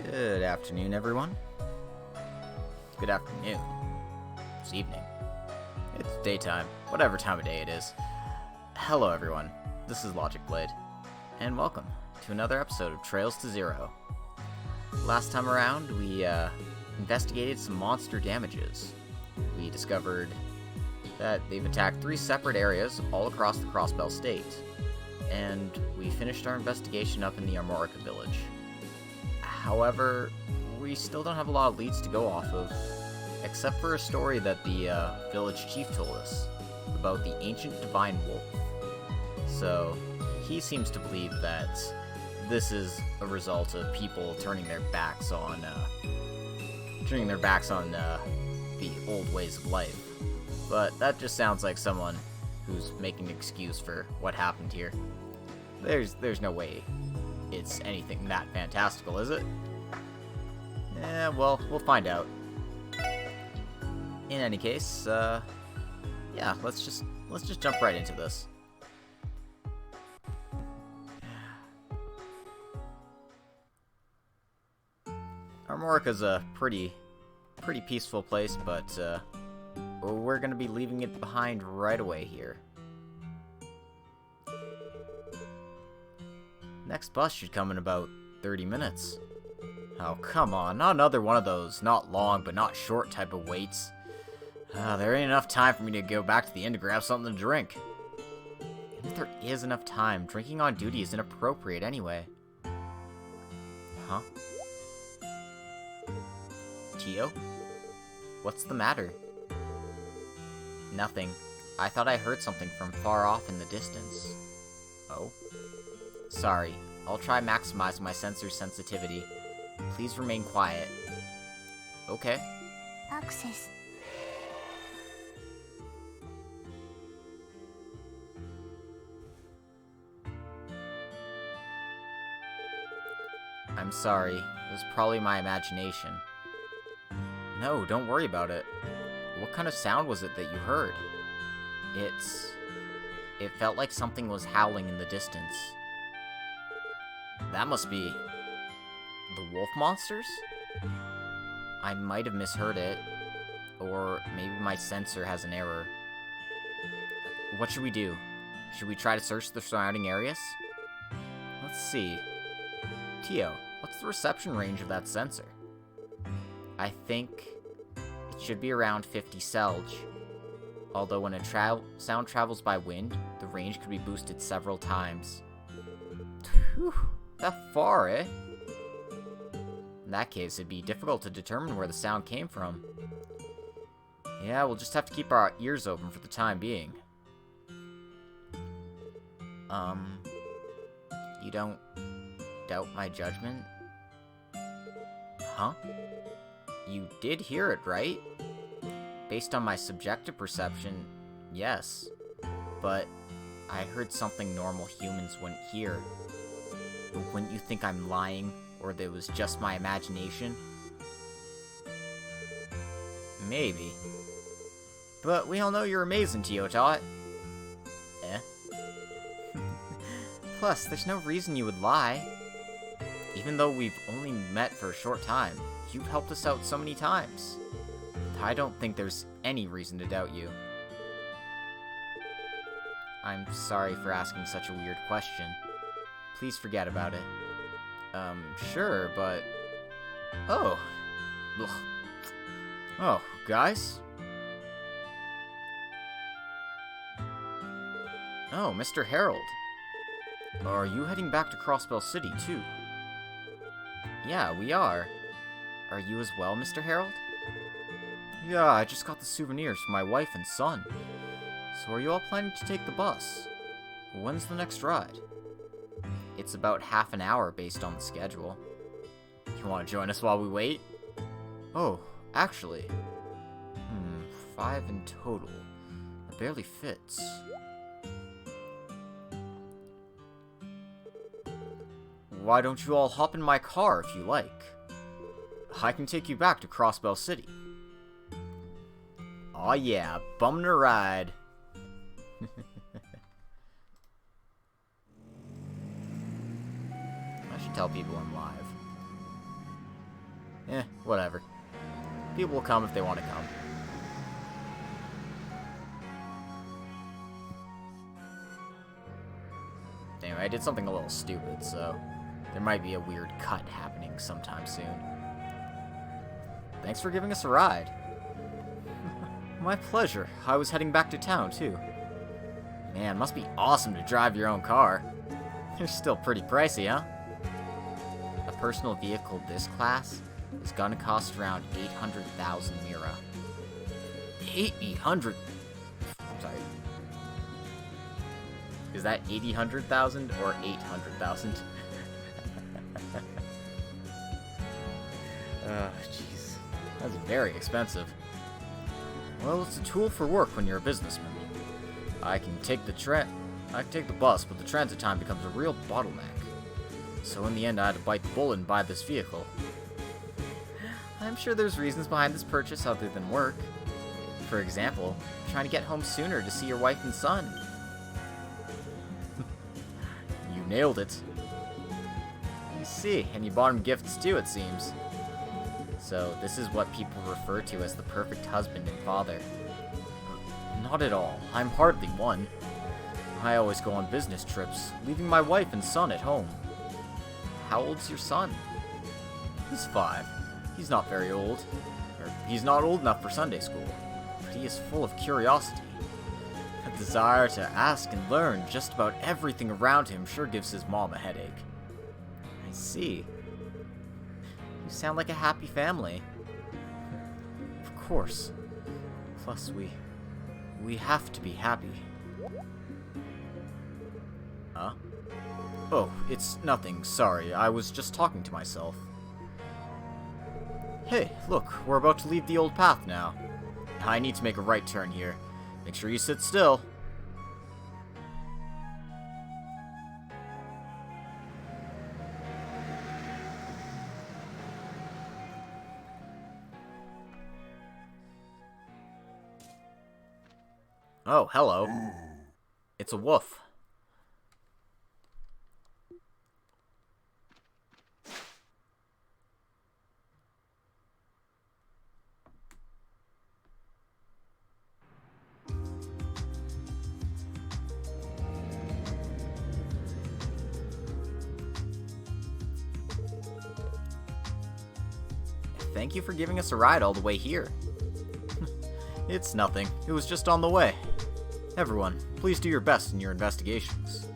Good afternoon, everyone. Good afternoon. It's evening. It's daytime, whatever time of day it is. Hello, everyone. This is Logic Blade, and welcome to another episode of Trails to Zero. Last time around, we investigated some monster damages. We discovered that they've attacked 3 separate areas all across the Crossbell State, and we finished our investigation up in the Armorica village. However, we still don't have a lot of leads to go off of, except for a story that the village chief told us about the ancient divine wolf. So, he seems to believe that this is a result of people turning their backs on the old ways of life. But that just sounds like someone who's making an excuse for what happened here. There's no way it's anything that fantastical, is it? Well, we'll find out. In any case, yeah, let's just jump right into this. Armorica's a pretty peaceful place, but we're gonna be leaving it behind right away here. Next bus should come in about 30 minutes. Oh, come on, not another one of those not long but not short type of waits. There ain't enough time for me to go back to the inn to grab something to drink. And if there is enough time, drinking on duty is inappropriate anyway. Huh? Tio? What's the matter? Nothing. I thought I heard something from far off in the distance. Oh? Sorry, I'll try maximizing my sensor's sensitivity. Please remain quiet. Okay. Access. I'm sorry, it was probably my imagination. No, don't worry about it. What kind of sound was it that you heard? It felt like something was howling in the distance. That must be the wolf monsters? I might have misheard it, or maybe my sensor has an error. What should we do? Should we try to search the surrounding areas? Let's see. Tio, what's the reception range of that sensor? I think it should be around 50 Selge. Although when a sound travels by wind, the range could be boosted several times. Whew, that far, eh? In that case, it'd be difficult to determine where the sound came from. Yeah, we'll just have to keep our ears open for the time being. You don't doubt my judgment? Huh? You did hear it, right? Based on my subjective perception, yes. But I heard something normal humans wouldn't hear. But wouldn't you think I'm lying, or that it was just my imagination? Maybe. But we all know you're amazing, Tiotot. Eh? Plus, there's no reason you would lie. Even though we've only met for a short time, you've helped us out so many times. I don't think there's any reason to doubt you. I'm sorry for asking such a weird question. Please forget about it. Sure, but... Oh. Ugh. Oh, guys? Oh, Mr. Harold. Are you heading back to Crossbell City, too? Yeah, we are. Are you as well, Mr. Harold? Yeah, I just got the souvenirs for my wife and son. So are you all planning to take the bus? When's the next ride? It's about half an hour based on the schedule. You want to join us while we wait? Oh, actually. 5 in total. It barely fits. Why don't you all hop in my car if you like? I can take you back to Crossbell City. Aw yeah, bumming a ride. I should tell people I'm live. Whatever. People will come if they want to come. Anyway, I did something a little stupid, so there might be a weird cut happening sometime soon. Thanks for giving us a ride. My pleasure. I was heading back to town, too. Man, must be awesome to drive your own car. They're still pretty pricey, huh? A personal vehicle this class is gonna cost around 800,000 Mira. 800? Sorry. Is that 800,000 or 800,000? Oh, jeez. That's very expensive. Well, it's a tool for work when you're a businessman. I can take the bus, but the transit time becomes a real bottleneck. So in the end, I had to bite the bullet and buy this vehicle. I'm sure there's reasons behind this purchase other than work. For example, trying to get home sooner to see your wife and son. You nailed it. You see, and you bought him gifts too, it seems. So this is what people refer to as the perfect husband and father. Not at all. I'm hardly one. I always go on business trips, leaving my wife and son at home. How old's your son? He's 5. He's not very old. Or, he's not old enough for Sunday school. But he is full of curiosity. A desire to ask and learn just about everything around him sure gives his mom a headache. I see. You sound like a happy family. Of course. Plus, we have to be happy. Huh? Oh, it's nothing, sorry. I was just talking to myself. Hey, look, we're about to leave the old path now. I need to make a right turn here. Make sure you sit still. Oh, hello. It's a wolf. Thank you for giving us a ride all the way here. It's nothing. It was just on the way. Everyone, please do your best in your investigations.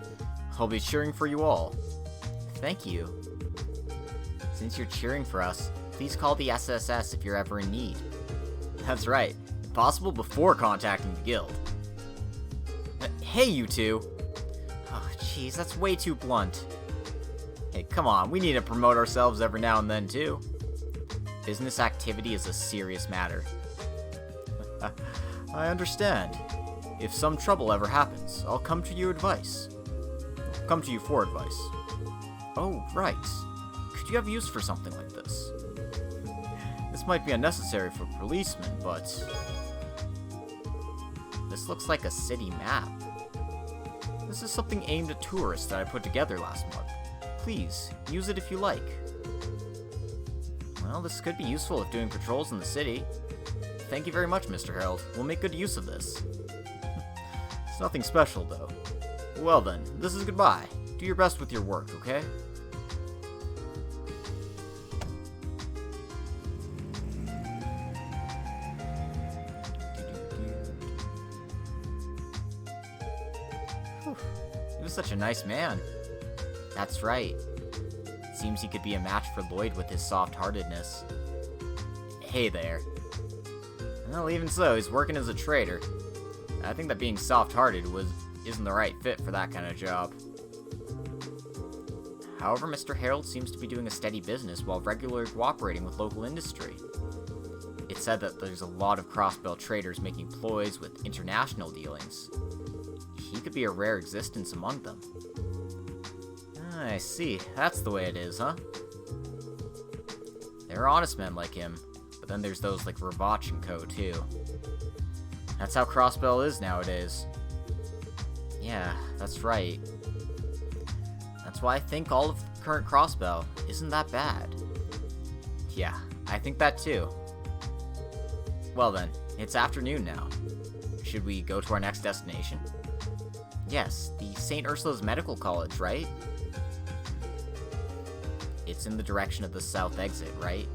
I'll be cheering for you all. Thank you. Since you're cheering for us, please call the SSS if you're ever in need. That's right. If possible, before contacting the guild. Hey, you two! Oh, jeez, that's way too blunt. Hey, come on, we need to promote ourselves every now and then, too. Business activity is a serious matter. I understand. If some trouble ever happens, I'll come to you for advice. Oh, right. Could you have use for something like this? This might be unnecessary for policemen, but... This looks like a city map. This is something aimed at tourists that I put together last month. Please, use it if you like. Well, this could be useful if doing patrols in the city. Thank you very much, Mr. Harold. We'll make good use of this. It's nothing special, though. Well then, this is goodbye. Do your best with your work, okay? Whew. He was such a nice man. That's right. Seems he could be a match for Lloyd with his soft-heartedness. Hey there. Well, even so, he's working as a trader. I think that being soft-hearted isn't the right fit for that kind of job. However, Mr. Harold seems to be doing a steady business while regularly cooperating with local industry. It's said that there's a lot of cross-belt traders making ploys with international dealings. He could be a rare existence among them. I see. That's the way it is, huh? There are honest men like him, but then there's those like Ravach and Co. too. That's how Crossbell is nowadays. Yeah, that's right. That's why I think all of current Crossbell isn't that bad. Yeah, I think that too. Well then, it's afternoon now. Should we go to our next destination? Yes, the St. Ursula's Medical College, right? It's in the direction of the south exit, right?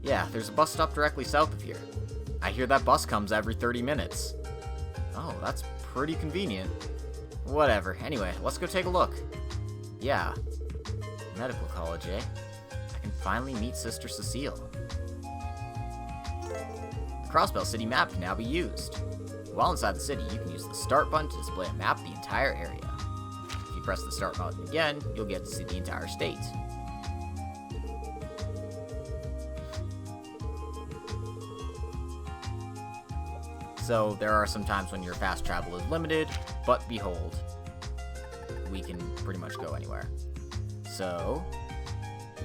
Yeah, there's a bus stop directly south of here. I hear that bus comes every 30 minutes. Oh, that's pretty convenient. Whatever. Anyway, let's go take a look. Yeah. Medical college, eh? I can finally meet Sister Cecile. The Crossbell City map can now be used. While inside the city, you can use the start button to display a map of the entire area. If you press the start button again, you'll get to see the entire state. So there are some times when your fast travel is limited, but behold, we can pretty much go anywhere. So,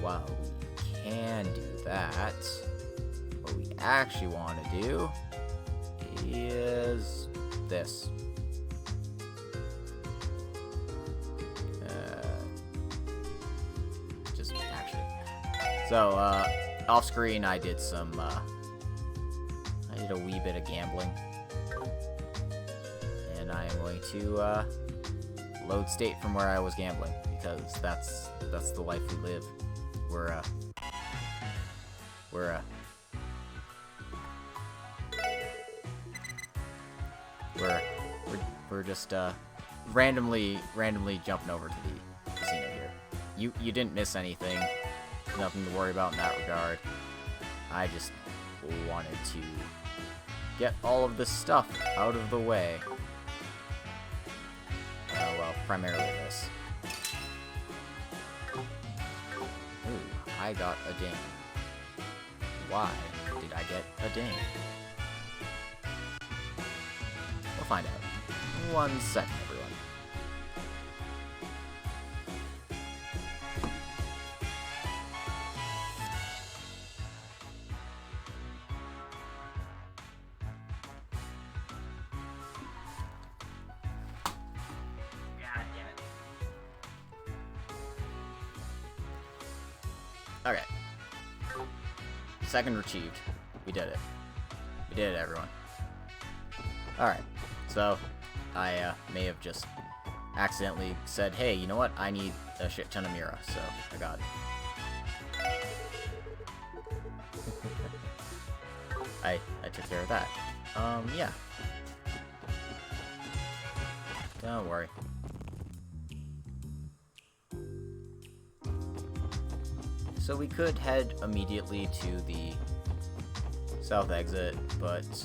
while we can do that, what we actually want to do is this. Just actually. So, off screen, I did a wee bit of gambling. And I am going to, load state from where I was gambling, because that's the life we live. We're just randomly jumping over to the casino here. You didn't miss anything. Nothing to worry about in that regard. I just wanted to get all of this stuff out of the way. Well, primarily this. Ooh, I got a ding. Why did I get a ding? We'll find out. 1 second, everyone. Okay. Second achieved. We did it. We did it, everyone. Alright. So, I may have just accidentally said, hey, you know what? I need a shit ton of Mira, so I got it. I took care of that. Yeah. Don't worry. So we could head immediately to the south exit, but let's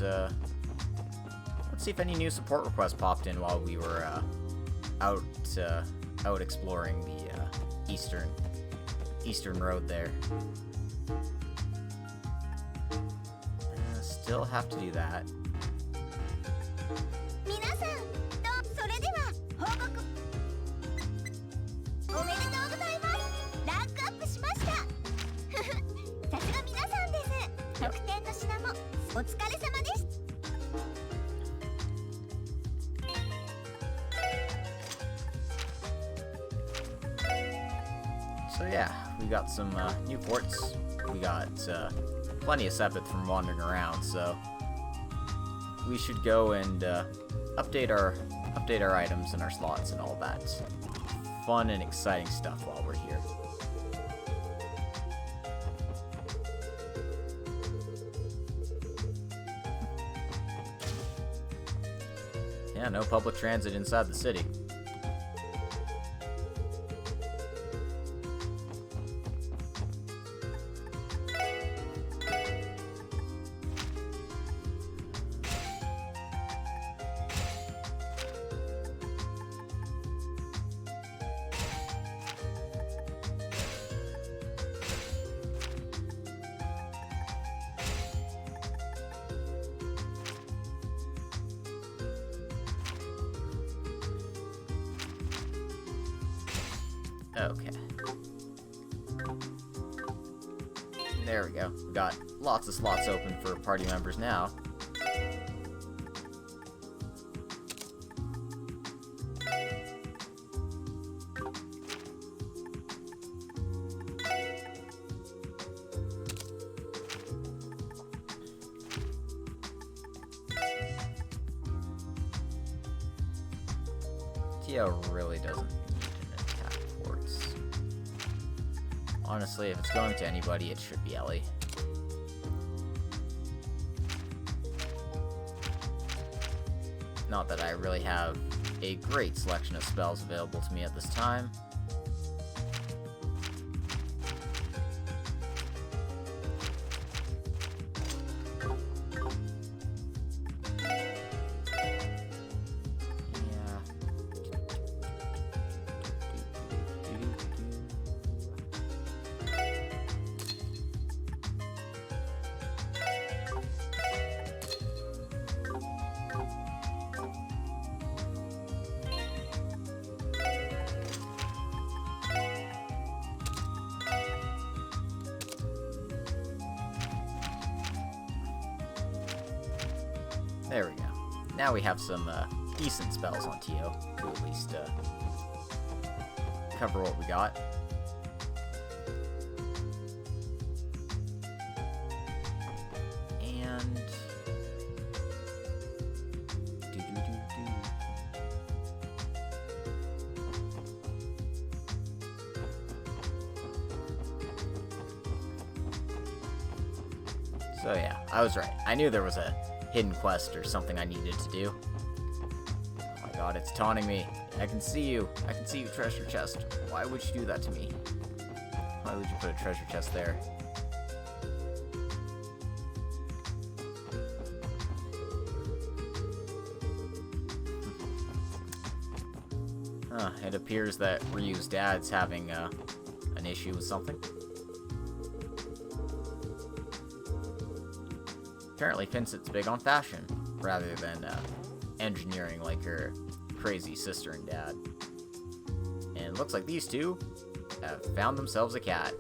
see if any new support requests popped in while we were out exploring the eastern road there. Still have to do that. So yeah, we got some new forts. We got plenty of Sepith from wandering around, so we should go and update our items and our slots and all that fun and exciting stuff while we're here. Yeah, no public transit inside the city. Okay. There we go. We got lots of slots open for party members now. Tio really doesn't need an attack quartz. Honestly, if it's going to anybody, it should be Ellie. Not that I really have a great selection of spells available to me at this time. There we go. Now we have some decent spells on Tio to at least cover what we got. And so yeah, I was right. I knew there was a hidden quest or something I needed to do. Oh my god, it's taunting me. I can see you. I can see you, treasure chest. Why would you do that to me? Why would you put a treasure chest there? It appears that Ryu's dad's having an issue with something. Apparently Vincent's big on fashion, rather than engineering like her crazy sister and dad. And it looks like these two have found themselves a cat.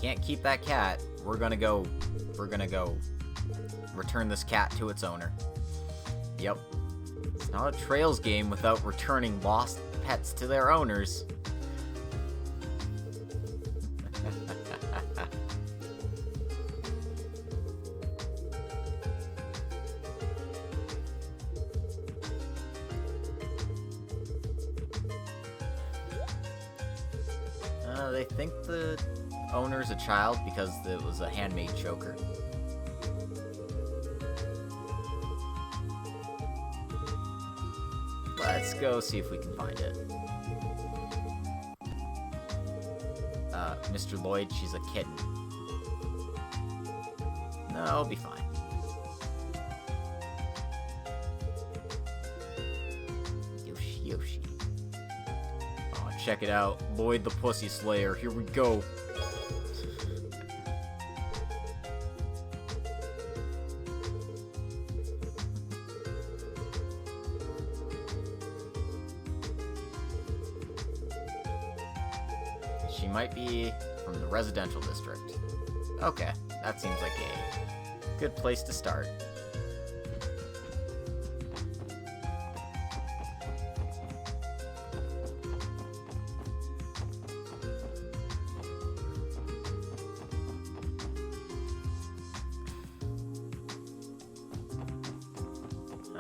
Can't keep that cat. We're gonna go return this cat to its owner. Yep. It's not a Trails game without returning lost pets to their owners. They think the owner's a child because it was a handmade choker. Let's go see if we can find it. Mr. Lloyd, she's a kitten. No, I'll be fine. Yoshi. Oh, check it out. Lloyd the Pussy Slayer. Here we go. She might be from the residential district. Okay, that seems like a good place to start.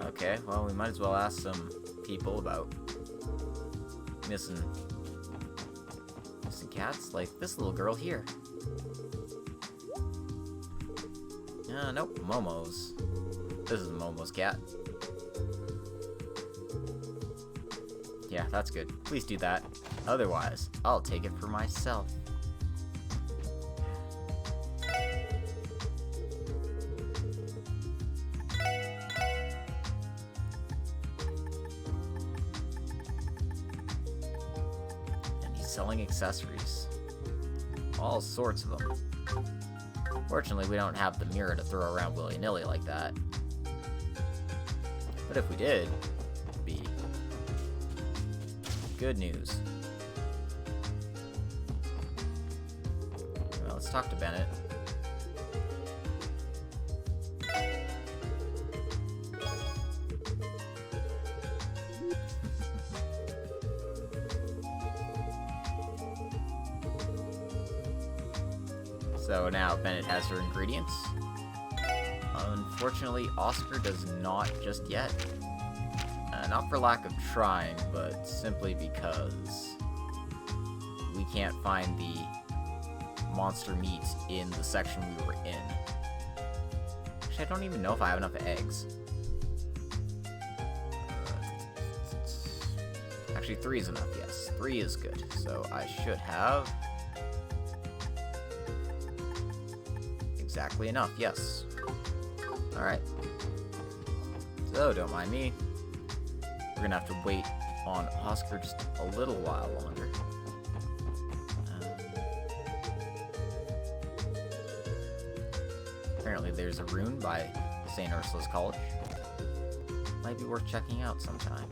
Okay, well, we might as well ask some people about missing cats, like this little girl here. Nope, Momo's. This is Momo's cat. Yeah, that's good. Please do that. Otherwise, I'll take it for myself. Selling accessories. All sorts of them. Fortunately, we don't have the mirror to throw around willy-nilly like that. But if we did, it'd be good news. Well, let's talk to Bennett. So now Bennett has her ingredients. Unfortunately, Oscar does not just yet. Not for lack of trying, but simply because we can't find the monster meat in the section we were in. Actually, I don't even know if I have enough eggs. Actually, 3 is enough, yes. 3 is good. So I should have exactly enough, yes. Alright. So, don't mind me. We're gonna have to wait on Oscar just a little while longer. Apparently there's a rune by St. Ursula's College. Might be worth checking out sometime.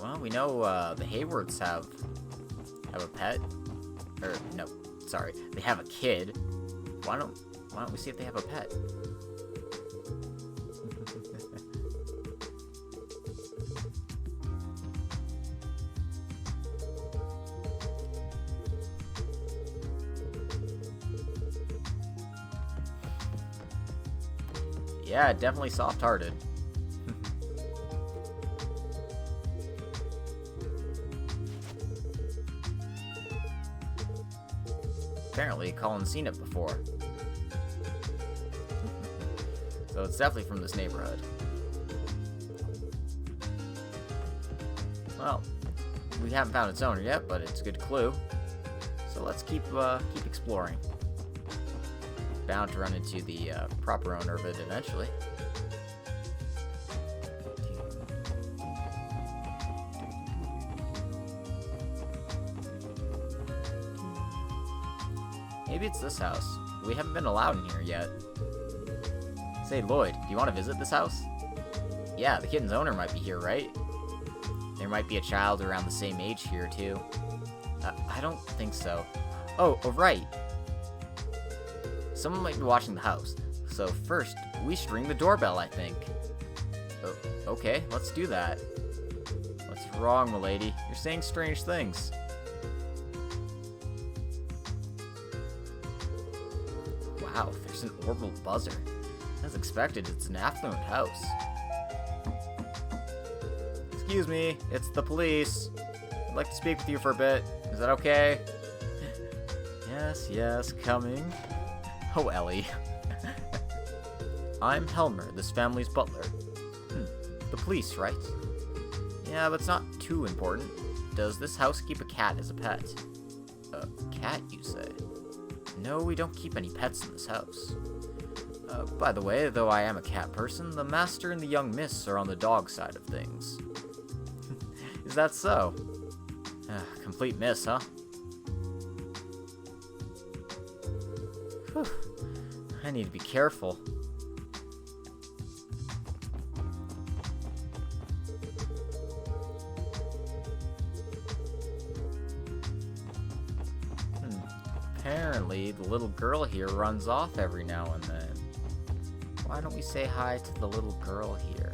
Well, we know the Haywards have a pet, or no, sorry, they have a kid. Why don't we see if they have a pet? Yeah, definitely soft-hearted. Apparently, Colin's seen it before. So it's definitely from this neighborhood. Well, we haven't found its owner yet, but it's a good clue. So let's keep exploring. Bound to run into the proper owner of it eventually. Maybe it's this house. We haven't been allowed in here yet. Say, Lloyd, do you want to visit this house? Yeah, the kitten's owner might be here, right? There might be a child around the same age here, too. I don't think so. Oh, right. Someone might be watching the house. So first, we should ring the doorbell, I think. Oh, okay, let's do that. What's wrong, milady? You're saying strange things. Wow, there's an orbital buzzer. As expected, it's an affluent house. Excuse me, it's the police. I'd like to speak with you for a bit. Is that okay? Yes, coming. Oh, Ellie. I'm Helmer, this family's butler. The police, right? Yeah, but it's not too important. Does this house keep a cat as a pet? A cat, you say? No, we don't keep any pets in this house. By the way, though I am a cat person, the master and the young miss are on the dog side of things. Is that so? Complete miss, huh? Whew. I need to be careful. Apparently, the little girl here runs off every now and then. Why don't we say hi to the little girl here?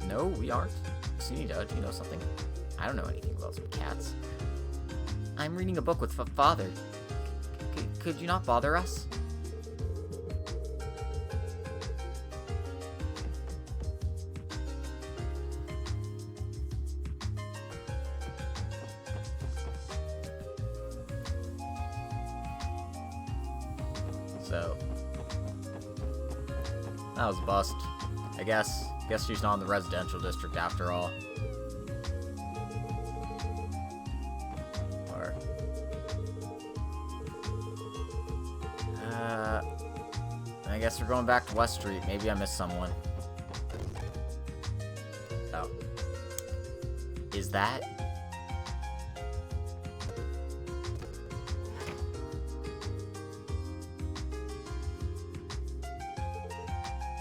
No, we aren't. Sunita, do you know something? I don't know anything about some cats. I'm reading a book with Father. Could you not bother us? So, that was a bust. I guess she's not in the residential district after all. Or, I guess we're going back to West Street. Maybe I missed someone. Oh. Is that?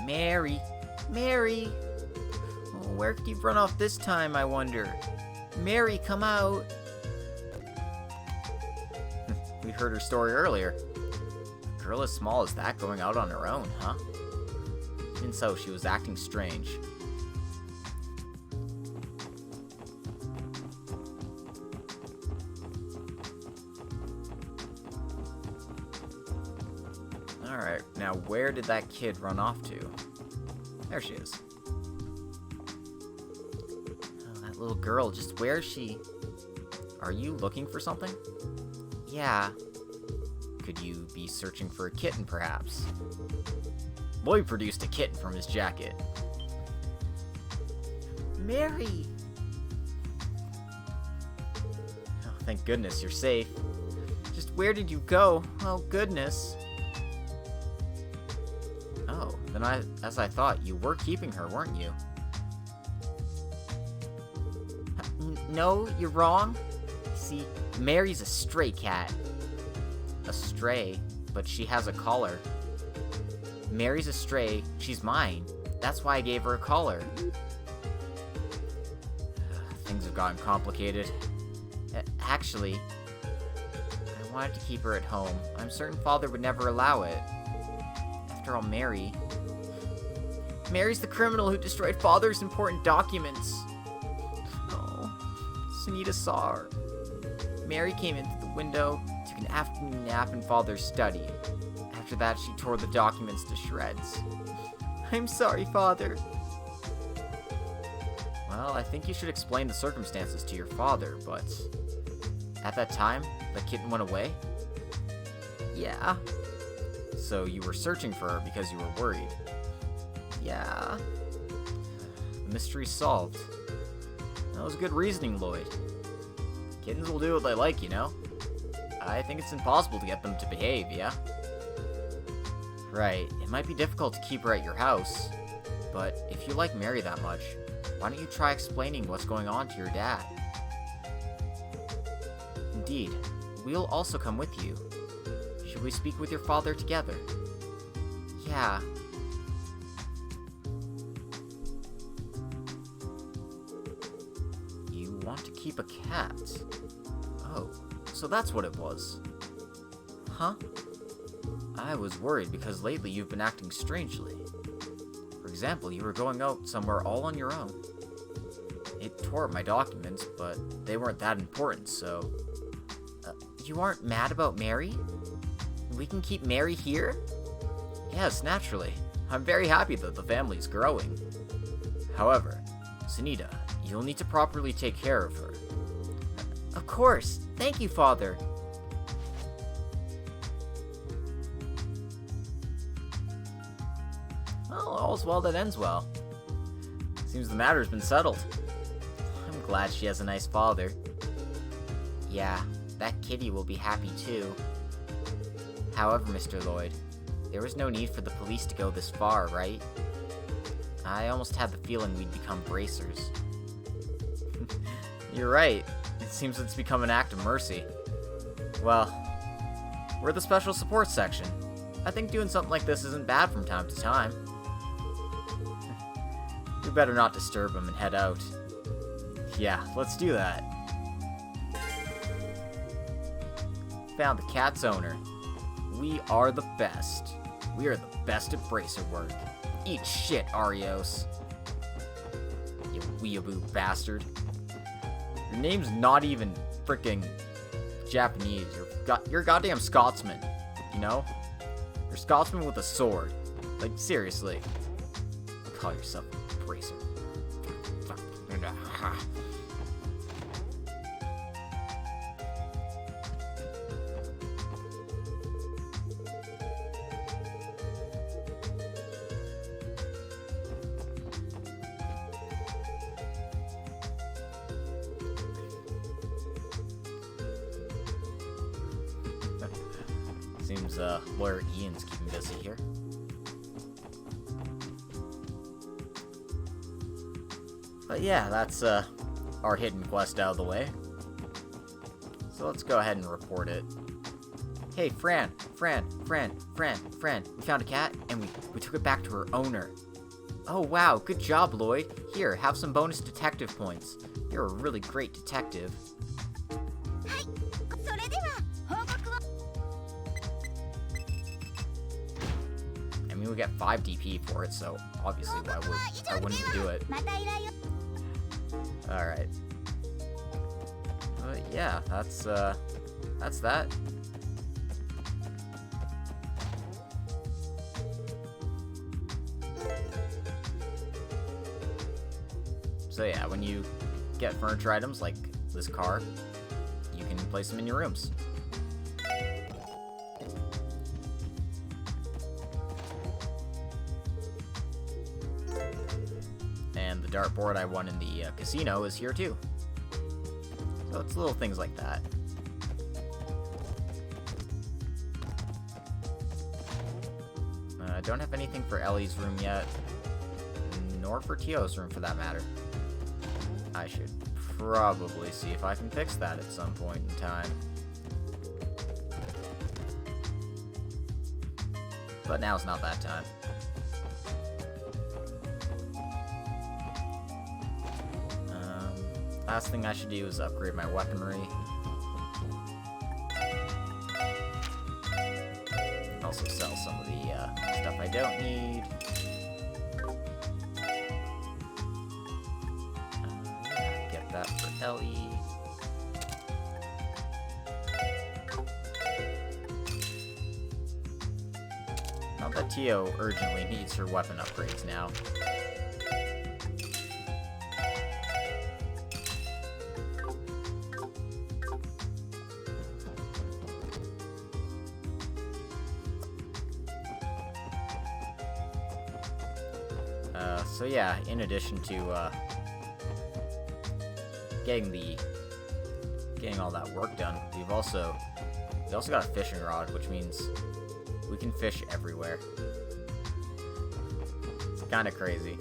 Mary! Mary! Oh, where could you run off this time, I wonder? Mary, come out! We heard her story earlier. A girl as small as that going out on her own, huh? And so she was acting strange. Alright, now where did that kid run off to? There she is. Oh, that little girl, just where is she? Are you looking for something? Yeah. Could you be searching for a kitten, perhaps? Lloyd produced a kitten from his jacket. Mary! Oh, thank goodness you're safe. Just where did you go? Oh, goodness. Oh, then as I thought, you were keeping her, weren't you? No, you're wrong. See, Mary's a stray cat. A stray, but she has a collar. Mary's a stray, she's mine. That's why I gave her a collar. Things have gotten complicated. Actually, I wanted to keep her at home. I'm certain Father would never allow it. After all, Mary's the criminal who destroyed Father's important documents. Oh, Sunita saw her. Mary came in through the window, took an afternoon nap in Father's study. After that, she tore the documents to shreds. I'm sorry, Father. Well, I think you should explain the circumstances to your father, but... At that time, the kitten went away? Yeah. So you were searching for her because you were worried? Yeah. The mystery solved. That was good reasoning, Lloyd. Kittens will do what they like, you know? I think it's impossible to get them to behave, yeah? Right, it might be difficult to keep her at your house, but if you like Mary that much, why don't you try explaining what's going on to your dad? Indeed, we'll also come with you. Should we speak with your father together? Yeah. You want to keep a cat? Oh, so that's what it was. Huh? I was worried because lately you've been acting strangely. For example, you were going out somewhere all on your own. It tore up my documents, but they weren't that important, so... You aren't mad about Mary? We can keep Mary here? Yes, naturally. I'm very happy that the family's growing. However, Sunita, you'll need to properly take care of her. Of course. Thank you, Father. Well, all's well that ends well. Seems the matter's been settled. I'm glad she has a nice father. Yeah, that kitty will be happy too. However, Mr. Lloyd, there was no need for the police to go this far, right? I almost had the feeling we'd become bracers. You're right. It seems it's become an act of mercy. Well, we're the special support section. I think doing something like this isn't bad from time to time. We better not disturb him and head out. Yeah, let's do that. Found the cat's owner. We are the best. We are the best at bracer work. Eat shit, Arios. You weeaboo bastard. Your name's not even fricking Japanese. You're a goddamn Scotsman. You know? You're a Scotsman with a sword. Like, seriously. Call yourself a bracer. Seems Lawyer Ian's keeping busy here. But yeah, that's our hidden quest out of the way. So let's go ahead and report it. Hey, Fran, we found a cat and we took it back to her owner. Oh wow, good job, Lloyd. Here, have some bonus detective points. You're a really great detective. I mean, we get 5 DP for it, so obviously I wouldn't do it. Alright. Yeah, that's that. So yeah, when you get furniture items like this car, you can place them in your rooms. And the dartboard I won in the casino is here too. So it's little things like that. I don't have anything for Ellie's room yet, nor for Tio's room for that matter. I should probably see if I can fix that at some point in time. But now's not that time. Last thing I should do is upgrade my weaponry. Also sell some of the stuff I don't need. Get that for Ellie. Not that Tio urgently needs her weapon upgrades now. So yeah, in addition to getting all that work done, we also got a fishing rod, which means we can fish everywhere. It's kind of crazy.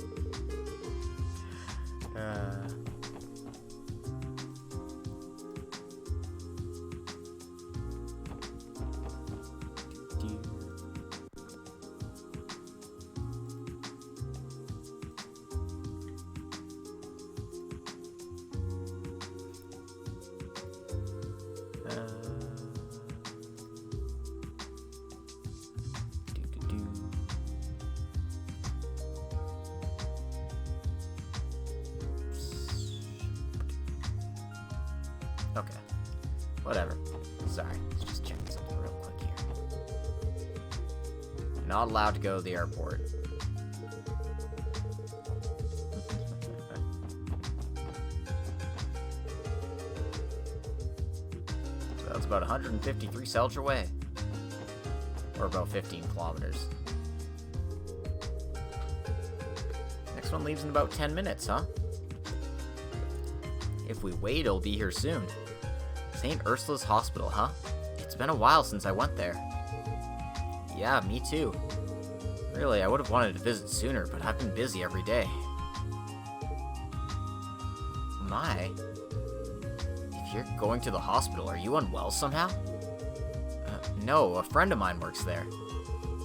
Okay. Whatever. Sorry. Let's just check something real quick here. You're not allowed to go to the airport. So that's about 153 Selge away. Or about 15 kilometers. Next one leaves in about 10 minutes, huh? If we wait, it'll be here soon. St. Ursula's Hospital, huh? It's been a while since I went there. Yeah, me too. Really, I would have wanted to visit sooner, but I've been busy every day. My. If you're going to the hospital, are you unwell somehow? No, a friend of mine works there.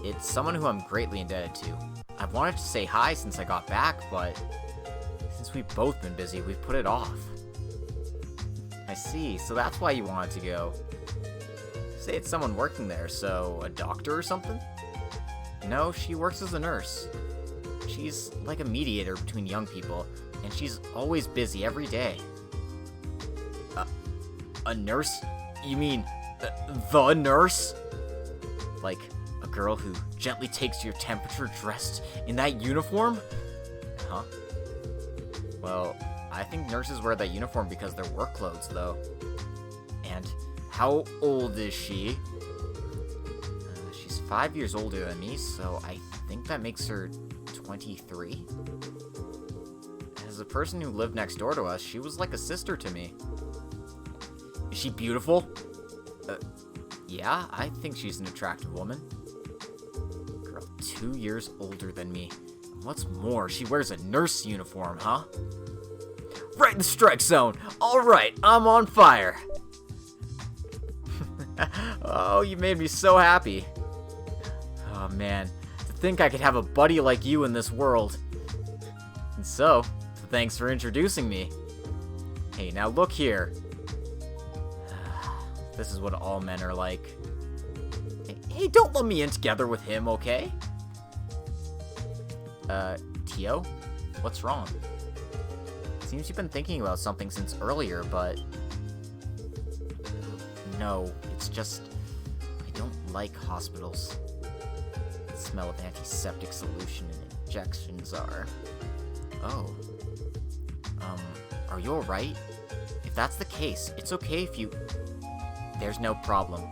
It's someone who I'm greatly indebted to. I've wanted to say hi since I got back, but since we've both been busy, we've put it off. I see, so that's why you wanted to go. Say it's someone working there, so a doctor or something? No, she works as a nurse. She's like a mediator between young people, and she's always busy every day. A nurse? You mean the nurse? Like a girl who gently takes your temperature dressed in that uniform? Huh? Well, I think nurses wear that uniform because they're work clothes, though. And how old is she? She's 5 years older than me, so I think that makes her 23. As a person who lived next door to us, she was like a sister to me. Is she beautiful? Yeah, I think she's an attractive woman. Girl, 2 years older than me. And what's more, she wears a nurse uniform, huh? Right in the strike zone! Alright, I'm on fire! Oh, you made me so happy. Oh man, to think I could have a buddy like you in this world. And so, thanks for introducing me. Hey, now look here. This is what all men are like. Hey, don't let me in together with him, okay? Tio? What's wrong? Seems you've been thinking about something since earlier, but... No, it's just... I don't like hospitals. The smell of antiseptic solution and injections are... Oh. Are you alright? If that's the case, it's okay if you... There's no problem.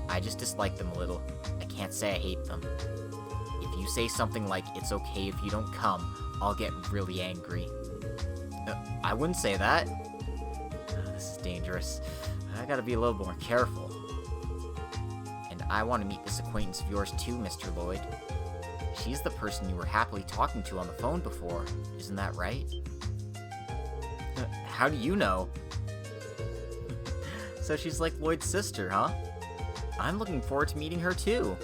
I just dislike them a little. I can't say I hate them. If you say something like, it's okay if you don't come, I'll get really angry. I wouldn't say that. This is dangerous. I gotta be a little more careful. And I want to meet this acquaintance of yours too, Mr. Lloyd. She's the person you were happily talking to on the phone before. Isn't that right? How do you know? So she's like Lloyd's sister, huh? I'm looking forward to meeting her too.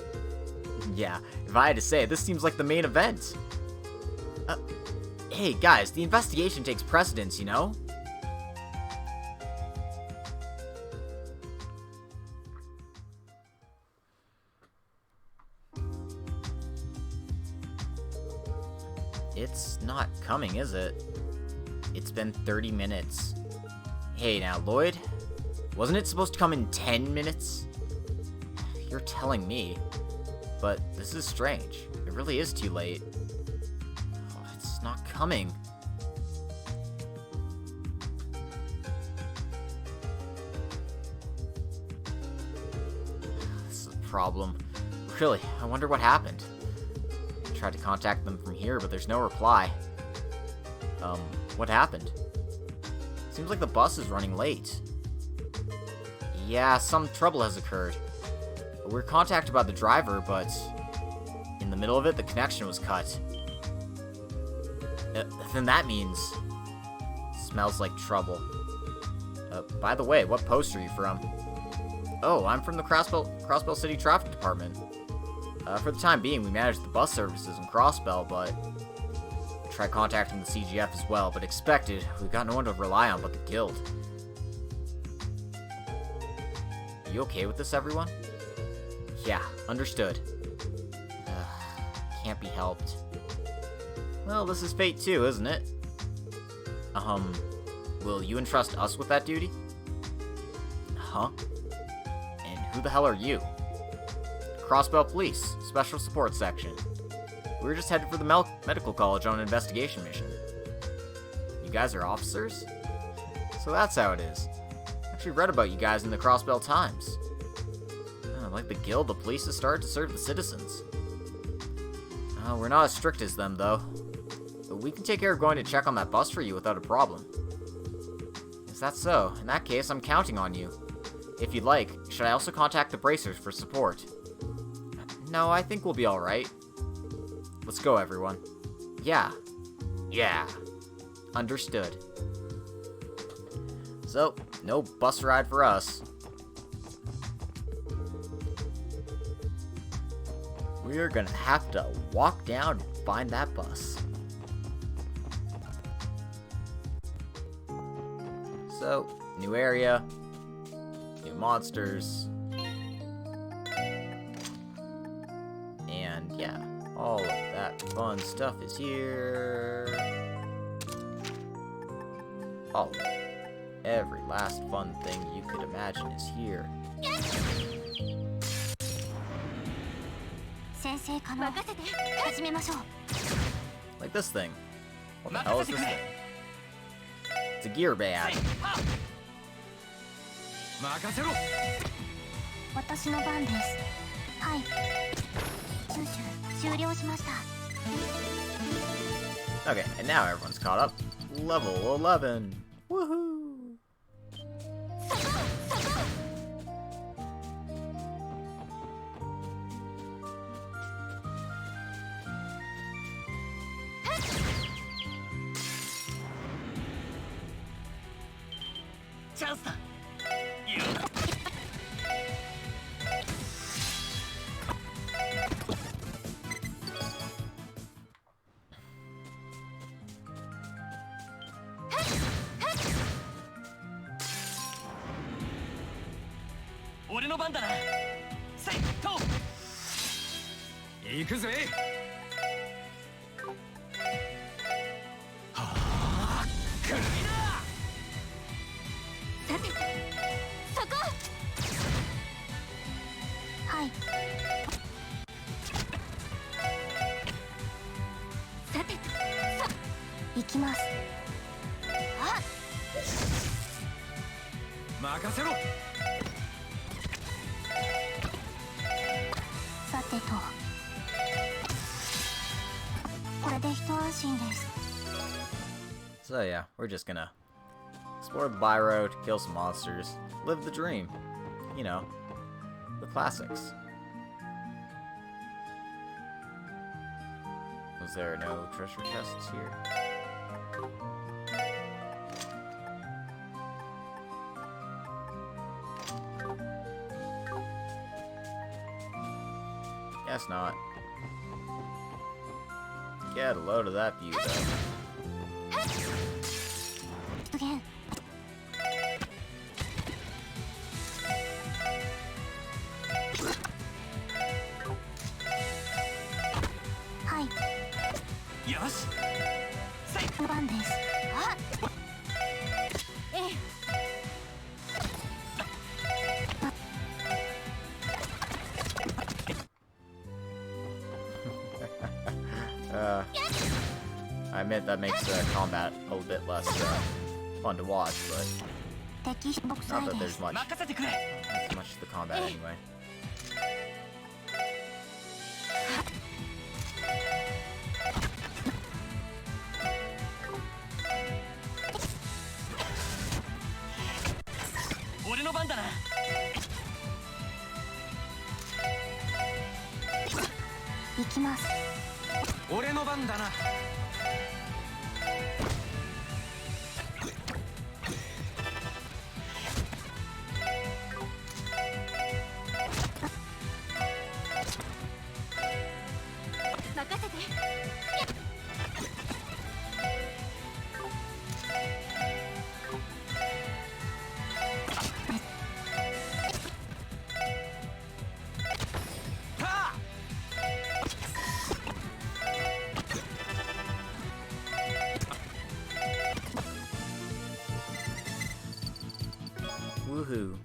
Yeah, if I had to say, this seems like the main event. Hey guys, the investigation takes precedence, you know? It's not coming, is it? It's been 30 minutes. Hey now, Lloyd? Wasn't it supposed to come in 10 minutes? You're telling me. But this is strange. It really is too late. Oh, it's not coming. This is a problem. Really, I wonder what happened. I tried to contact them from here, but there's no reply. What happened? Seems like the bus is running late. Yeah, some trouble has occurred. We're contacted by the driver, but in the middle of it, the connection was cut. Then that means... Smells like trouble. By the way, what post are you from? Oh, I'm from the Crossbell City Traffic Department. For the time being, we manage the bus services in Crossbell, but... Tried contacting the CGF as well, but expected, we've got no one to rely on but the guild. Are you okay with this, everyone? Yeah, understood. Can't be helped. Well, this is fate too, isn't it? Will you entrust us with that duty? Huh? And who the hell are you? Crossbell Police, Special Support Section. We were just headed for the medical college on an investigation mission. You guys are officers? So that's how it is. I actually read about you guys in the Crossbell Times. Like the guild, the police has started to serve the citizens. We're not as strict as them, though. But we can take care of going to check on that bus for you without a problem. Is that so? In that case, I'm counting on you. If you'd like, should I also contact the bracers for support? No, I think we'll be alright. Let's go, everyone. Yeah. Yeah. Understood. So, no bus ride for us. We're gonna have to walk down and find that bus. So, new area, new monsters, and yeah, all of that fun stuff is here. All of it. Every last fun thing you could imagine is here. Like this thing. What the hell is this thing? It's a gear bag. Okay, and now everyone's caught up. Level 11. Woohoo! 俺の番だな。セイト。行くぜ。はあ、来るな。さて、そこ。はい。さて、行きます。あ、任せろ。さてと、これで一安心です。 So yeah, we're just gonna explore the by road, kill some monsters, live the dream. You know, the classics. Was there no treasure chests here? Guess not. Get a load of that view, though. はい。よし。セイ。の番です。あ、ええ。I admit that makes combat a little bit less fun to watch, but 敵木 not 材 that で there's す。 much 任せてくれ。 much to the combat anyway. 俺の番だな。行きます。俺の番だな。任せて。はあ。 Woohoo.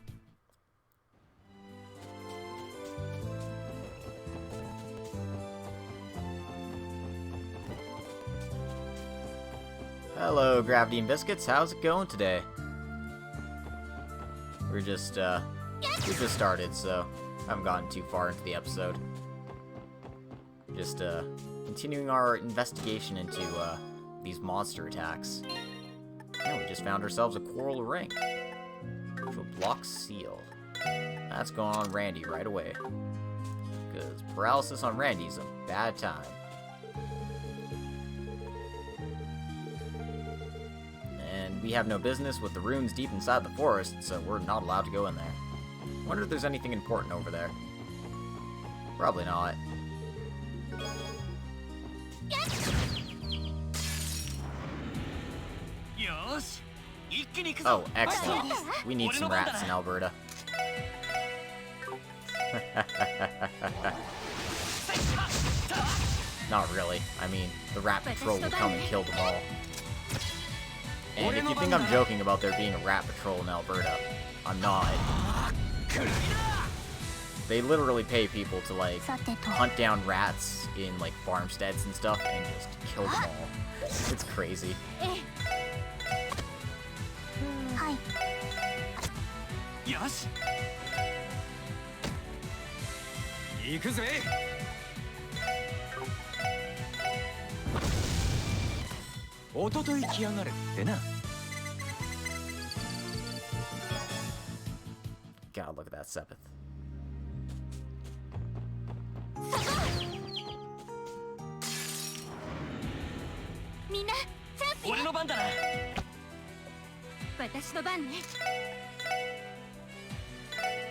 Hello, Gravity and Biscuits. How's it going today? We just started, so haven't gotten too far into the episode. Just continuing our investigation into these monster attacks. And we just found ourselves a coral ring. Which will block seal. That's going on Randy right away. Because paralysis on Randy's a bad time. And we have no business with the runes deep inside the forest, so we're not allowed to go in there. Wonder if there's anything important over there. Probably not. Oh, excellent. We need some rats in Alberta. Not really. I mean, the rat patrol will come and kill them all. And if you think I'm joking about there being a rat patrol in Alberta, I'm not. They literally pay people to, like, hunt down rats in, like, farmsteads and stuff and just kill them all. It's crazy. はい。よし。行くぜ。おととい来やがるってな。God, look at that Sepith. みんな、チャンスよ。俺の番だな。私の番ね。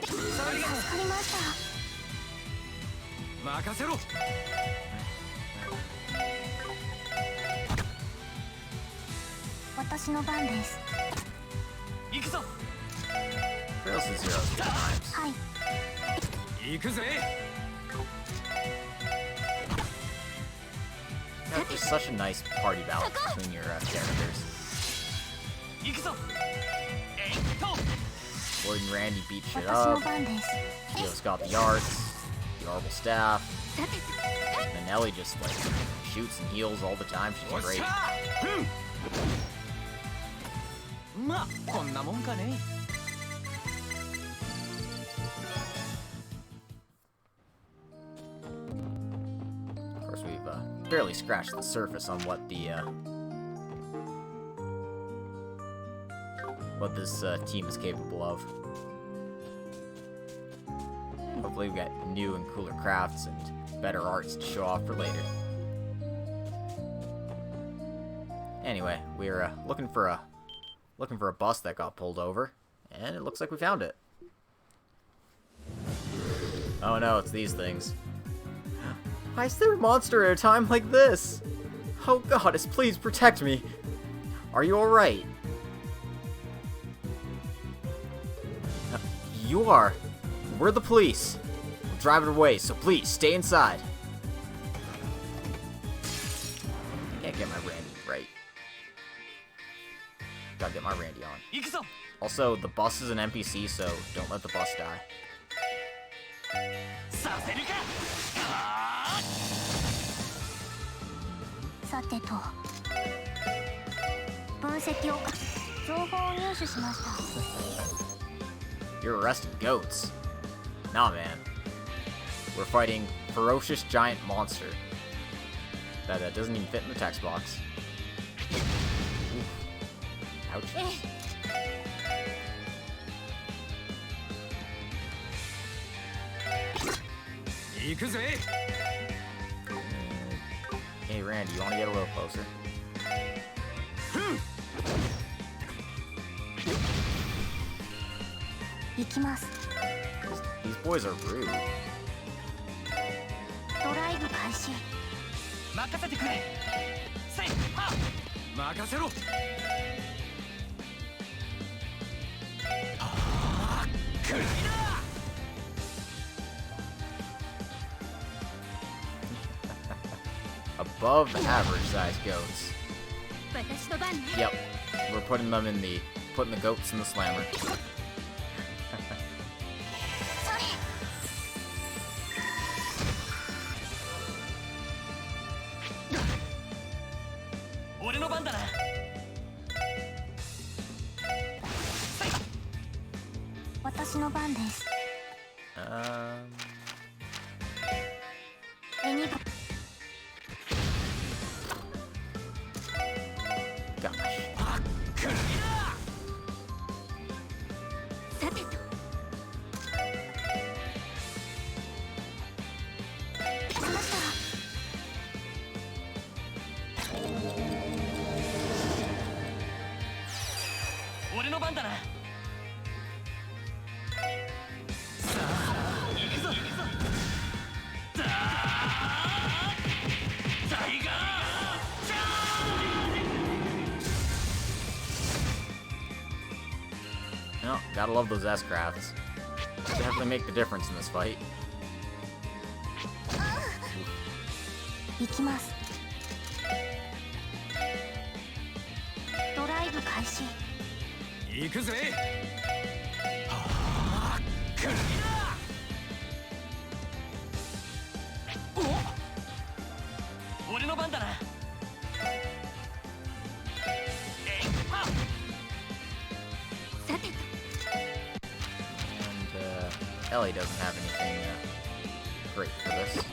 それが助かりました。任せろ。私の番です。行くぞ。Paralysis 0 times. はい。行くぜ。 That's just such a nice party balance between your characters. 行くぞ。えいっと。 Lloyd and Randy beat shit 私の up. 番です。 Theo's got the arts, the orbital staff, and then Ellie just like shoots and heals all the time. お She's っし great. ゃ。まあこんなもんかね。 Of course, we've barely scratched the surface on what this team is capable of. Hopefully, we got new and cooler crafts and better arts to show off for later. Anyway, we're looking for a bus that got pulled over, and it looks like we found it. Oh no, it's these things. Why is there a monster at a time like this? Oh goddess, please protect me. Are you alright? You are. We're the police. We're driving away, so please stay inside. Can't get my Randy right. Gotta get my Randy on. 行くぞ。 Also, the bus is an NPC, so don't let the bus die. させるか。さてと、分析を情報を入手しました。 You're arresting goats. Nah, man. We're fighting ferocious giant monster that doesn't even fit in the text box. Oof. Ouch. 行くぜ。 Hey, Randy, you want to get a little closer? These boys are rude. ドライブ開始。任せてくれ。せいは。任せろ。はあ、くらいだ。 Above average size goats. 私の番ね。 Yep. We're putting the goats in the slammer. それ。 俺の番だな。私の番です。エニバ。 Gosh. くらいだ。さてと。来ました。 俺の番だな。さあ、行くぞ。だー。タイガー。チャー。 No, gotta love those S-crafts. Definitely make the difference in this fight. 行きます。ドライブ開始。 行くぜ。はあ、くらいだ。お、俺の番だな。えいは。さてと。 And Ellie doesn't have anything great for this.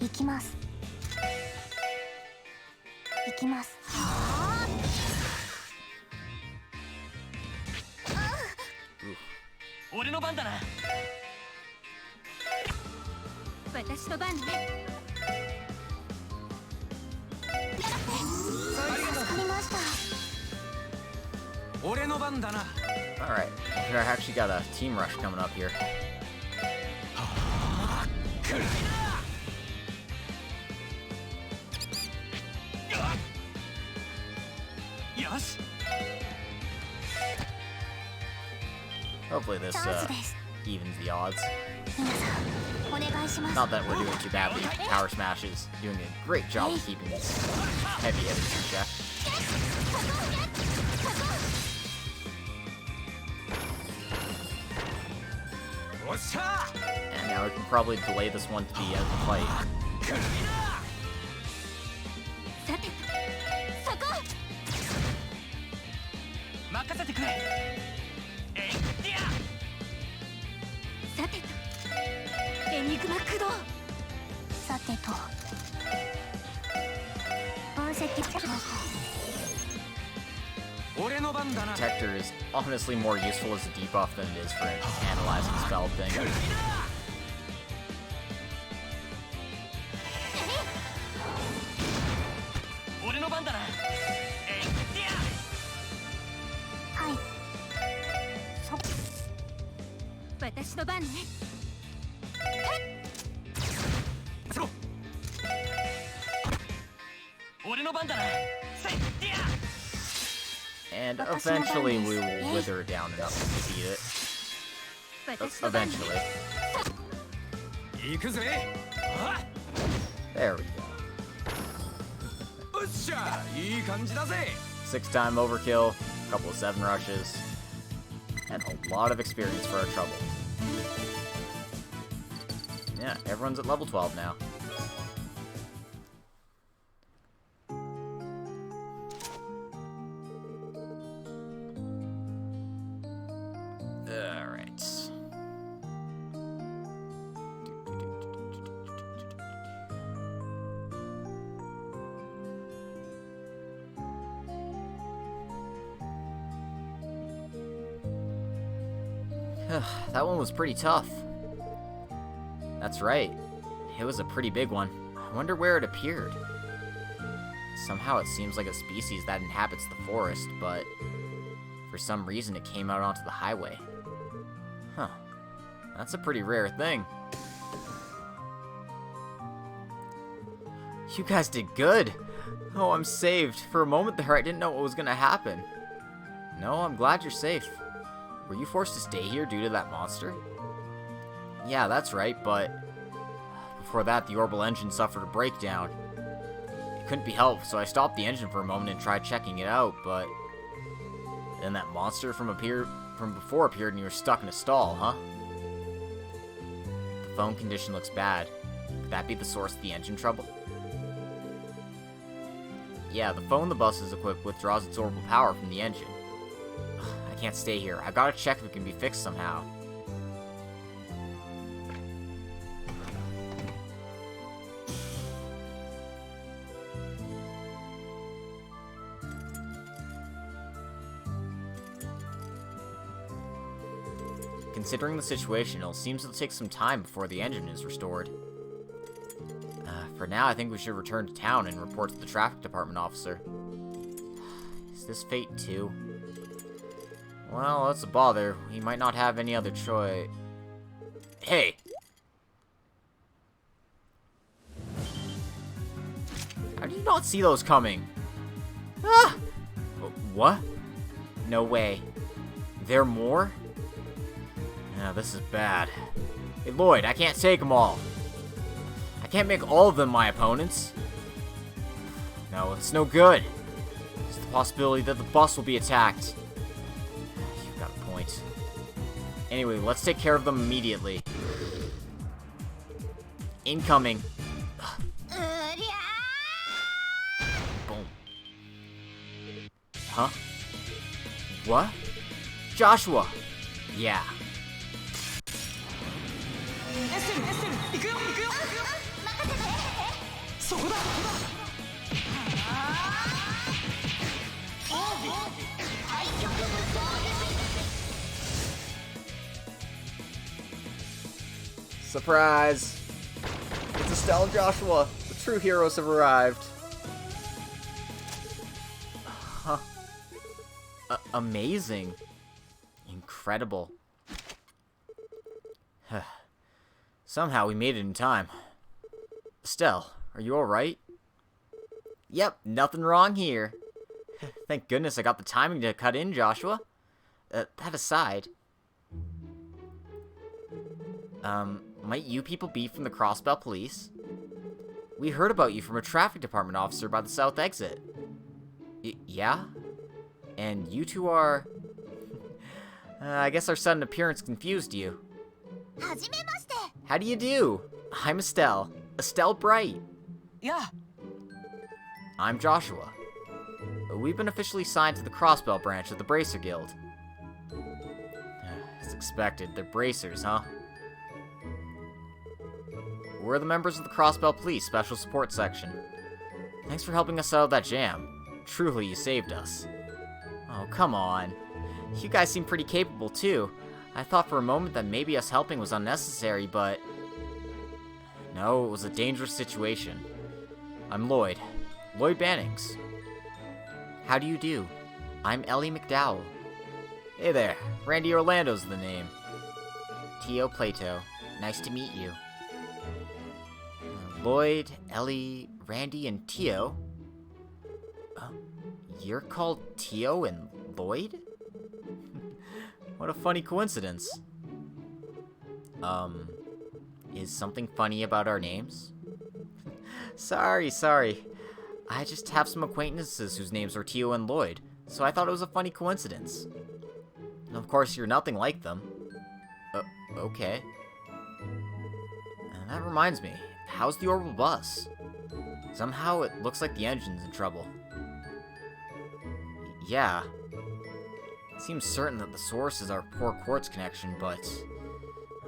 行きます。行きます。俺の番だな。私の番ね。助かりました。俺の番だな。 Alright, we actually got a team rush coming up here. はあ、くらいだ。よし。Hopefully this チャンスです。 evens the odds. 皆さんお願いします。 Not that we're doing too badly. Power Smash is doing a great job of keeping these heavy hitters in check. And now we can probably delay this one to the end of the fight. さてそこ任せてくれ。えいってや。さてとエニグマ駆動さてと分析します。 俺の番だな。 Protector is honestly more useful as a debuff than it is for analyzing spell thing. 俺の番だな。えいってや。はいそ私の番ね。そろ。俺の番だな。せいってや。 And eventually we will wither it down enough to defeat it. 私の番ね。 Eventually. 行くぜ。あ。 There we go. おっしゃ、いい感じだぜ。 6-time overkill, a couple of 7 rushes, and a lot of experience for our trouble. Yeah, everyone's at level 12 now. Alright. That one was pretty tough. That's right. It was a pretty big one. I wonder where it appeared. Somehow it seems like a species that inhabits the forest, but for some reason it came out onto the highway. Huh. That's a pretty rare thing. You guys did good. Oh, I'm saved. For a moment there, I didn't know what was gonna happen. No, I'm glad you're safe. Were you forced to stay here due to that monster? Yeah, that's right, but before that, the orbital engine suffered a breakdown. It couldn't be helped, so I stopped the engine for a moment and tried checking it out, but then that monster from before appeared and you were stuck in a stall, huh? The phone condition looks bad. Could that be the source of the engine trouble? Yeah, the phone the bus is equipped with draws its orbital power from the engine. I can't stay here. I've got to check if it can be fixed somehow. Considering the situation, it seems it'll take some time before the engine is restored. For now, I think we should return to town and report to the traffic department officer. Is this fate too? Well, that's a bother. We might not have any other choice. Hey! How do you not see those coming? Ah! What? No way. There are more? Yeah, this is bad. Hey, Lloyd, I can't take them all. I can't make all of them my opponents. No, it's no good. There's the possibility that the bus will be attacked. You've got a point. Anyway, let's take care of them immediately. Incoming. Boom. Huh? What? Joshua! Yeah. エステル行くよ行くよ。そこだ。 Surprise! It's Estelle and Joshua. The true heroes have arrived. Huh. Amazing. Incredible. Somehow we made it in time. Estelle, are you alright? Yep, nothing wrong here. Thank goodness I got the timing to cut in, Joshua. That aside, Might you people be from the Crossbell Police? We heard about you from a traffic department officer by the south exit. Yeah? And you two are... I guess our sudden appearance confused you. はじめまして。 How do you do? I'm Estelle. Estelle Bright. やあ I'm Joshua. We've been officially signed to the Crossbell branch of the Bracer Guild. As expected, they're bracers, huh? We're the members of the Crossbell Police Special Support Section. Thanks for helping us out of that jam. Truly, you saved us. Oh, come on. You guys seem pretty capable, too. I thought for a moment that maybe us helping was unnecessary, but... No, it was a dangerous situation. I'm Lloyd. Lloyd Bannings. How do you do? I'm Ellie McDowell. Hey there. Randy Orlando's the name. Tio Plato. Nice to meet you. Lloyd, Ellie, Randy, and Tio? You're called Tio and Lloyd? What a funny coincidence. Is something funny about our names? Sorry. I just have some acquaintances whose names are Tio and Lloyd, so I thought it was a funny coincidence. Of course, you're nothing like them. Okay. That reminds me, how's the orbital bus? Somehow it looks like the engine's in trouble. Yeah. It seems certain that the source is our poor quartz connection, but...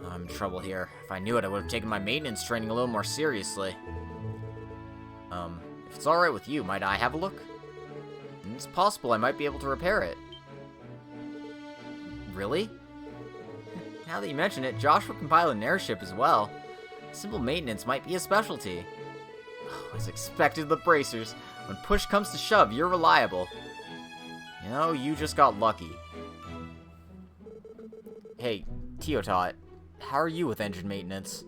I'm in trouble here. If I knew it, I would have taken my maintenance training a little more seriously. If it's alright with you, might I have a look? It's possible I might be able to repair it. Really? Now that you mention it, Josh will compile an airship as well. Simple maintenance might be a specialty. Oh, as expected, the bracers. When push comes to shove, you're reliable. You know, you just got lucky. Hey, Teotot, how are you with engine maintenance?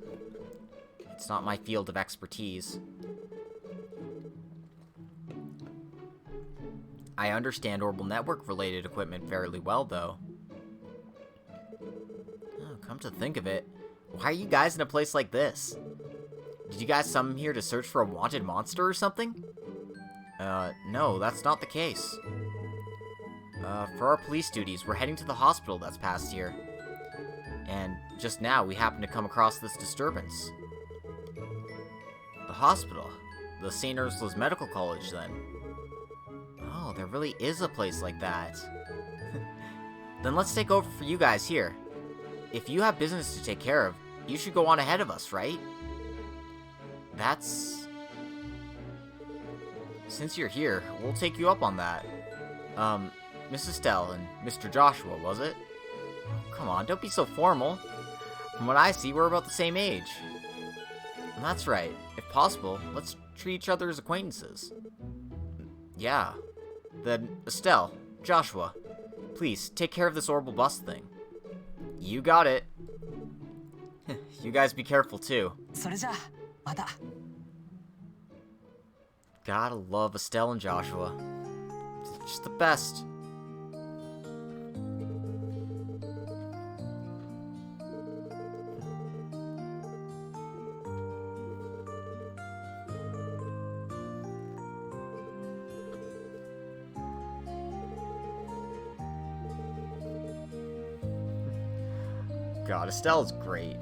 It's not my field of expertise. I understand orbital network-related equipment fairly well, though. Oh, come to think of it, why are you guys in a place like this? Did you guys summon here to search for a wanted monster or something? No, that's not the case. For our police duties, we're heading to the hospital that's past here. And just now, we happen to come across this disturbance. The hospital? The St. Ursula's Medical College, then? Oh, there really is a place like that. Then let's take over for you guys here. If you have business to take care of, you should go on ahead of us, right? That's... Since you're here, we'll take you up on that. Miss Estelle and Mr. Joshua, was it? Come on, don't be so formal. From what I see, we're about the same age. And that's right. If possible, let's treat each other as acquaintances. Yeah. Then, Estelle, Joshua, please, take care of this orbital bus thing. You got it. You guys be careful, too. それじゃあまた Gotta love Estelle and Joshua. It's just the best. God, Estelle's great.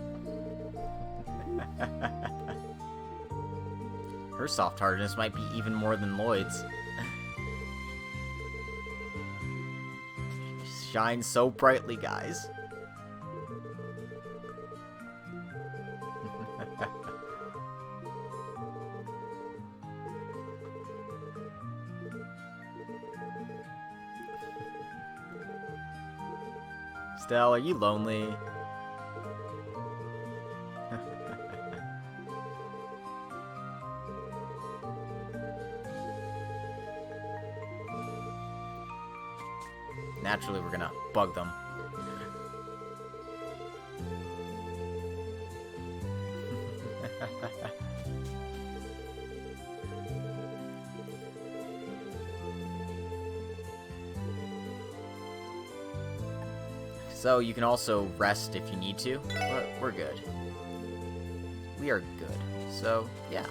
Her soft-heartedness might be even more than Lloyd's. She shines so brightly, guys. Estelle, are you lonely? Naturally, we're gonna bug them. So you can also rest if you need to, but we're good. We are good. So, yeah.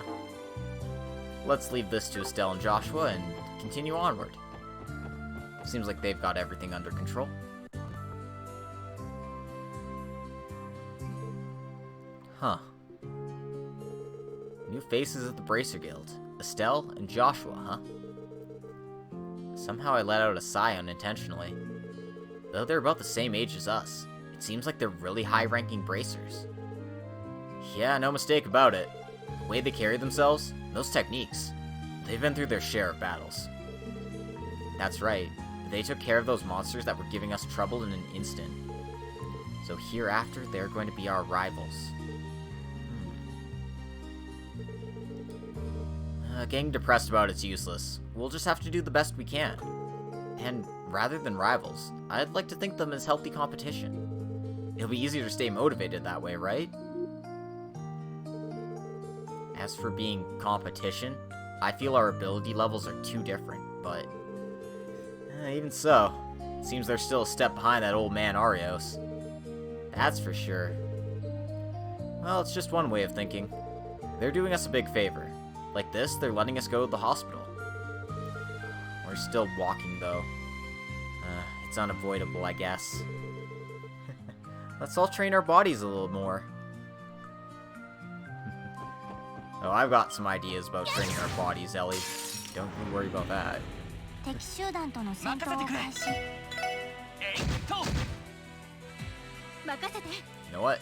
Let's leave this to Estelle and Joshua and continue onward. Seems like they've got everything under control. Huh. New faces at the Bracer Guild. Estelle and Joshua, huh? Somehow I let out a sigh unintentionally. Though they're about the same age as us, it seems like they're really high-ranking bracers. Yeah, no mistake about it. The way they carry themselves, those techniques, they've been through their share of battles. That's right, they took care of those monsters that were giving us trouble in an instant. So hereafter, they're going to be our rivals. Getting depressed about it's useless. We'll just have to do the best we can. And rather than rivals, I'd like to think them as healthy competition. It'll be easier to stay motivated that way, right? As for being competition, I feel our ability levels are too different, but even so, it seems they're still a step behind that old man Arios. That's for sure. Well, it's just one way of thinking. They're doing us a big favor. Like this, they're letting us go to the hospital. We're still walking, though. It's unavoidable, I guess. Let's all train our bodies a little more. Oh, I've got some ideas about training our bodies, Ellie. Don't you worry about that. 敵集団との戦闘を開始。任せて。 You know what?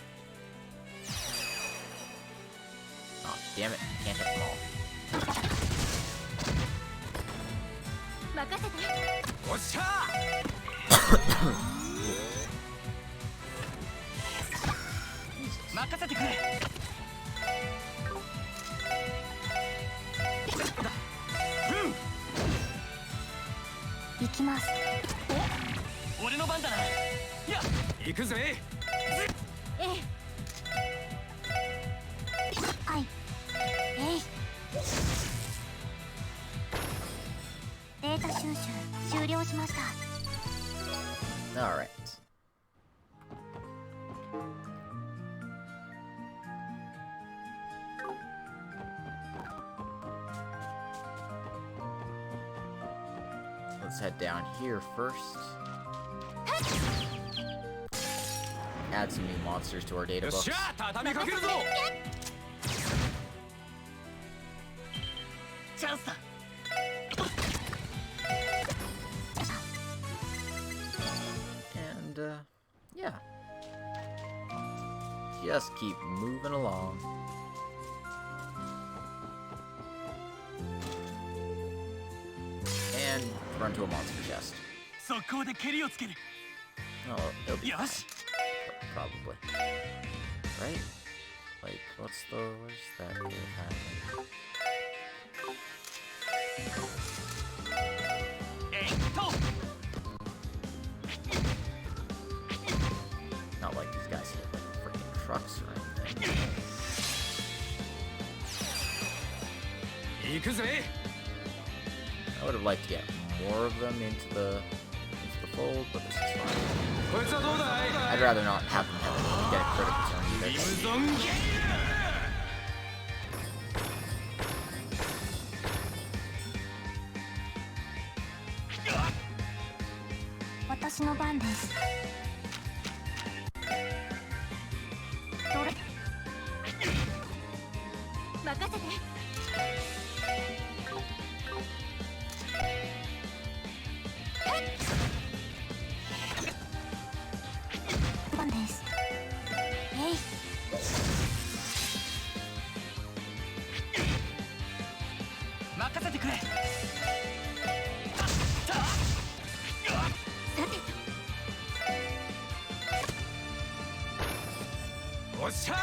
Oh, damn it. Can't hit them all. 任せて。おっしゃ任せてくれ。行きます。俺の番だな。や、行くぜ。ええ。はい。えい。データ収集終了しました。Alright. Let's head down here first. Add some new monsters to our data よっ books. しゃ、畳みかけるぞ。チャンスだ。 And, yeah. Just keep moving along. And run to a monster chest. 速攻で蹴りをつける。 Oh, it'll be よ fine. し。 Probably. Right? Like, where's that here happening? と。 Not like these guys hit like freaking trucks or anything. 行くぜ。 I would have liked to get more of them into the fold, but this is fine. こいつはどうだい。 I'd rather not have them get a critical turn リム either. ゾンゲリ私の番です。どれ？任せて。番です。えい。任せてくれ。おっしゃ。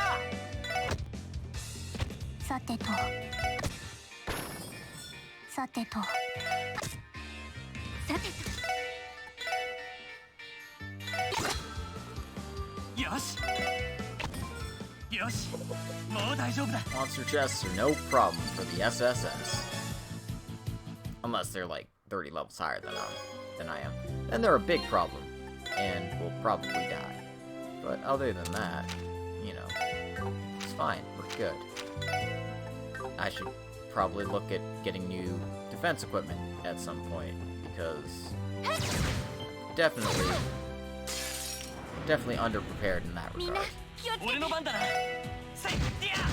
さてと。さてと。さてと。よし。よし。もう大丈夫だ。 Monster chests are no problem for the SSS. Unless they're like 30 levels higher than I am. Then they're a big problem. and we'll probably die. But other than that, you know, it's fine. We're good. I should probably look at getting new defense equipment at some point, because definitely underprepared in that みんな regard. 気をつけて。俺の番だな。せいディア。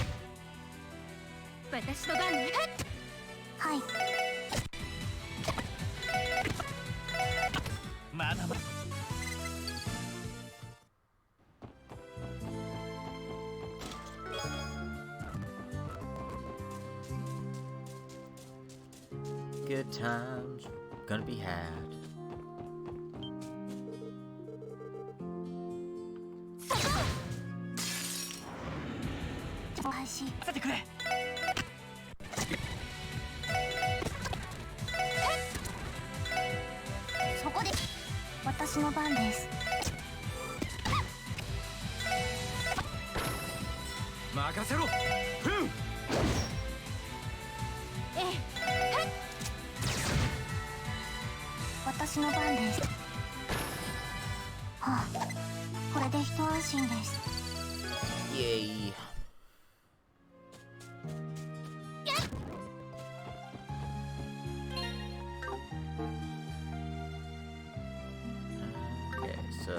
私の番ね。はい。まだまだ。Good times gonna be had. 開始。させてくれ。そこで私の番です。任せろ。ふん。ええ。私の番です。はあ、これで一安心です。Yay. Okay, so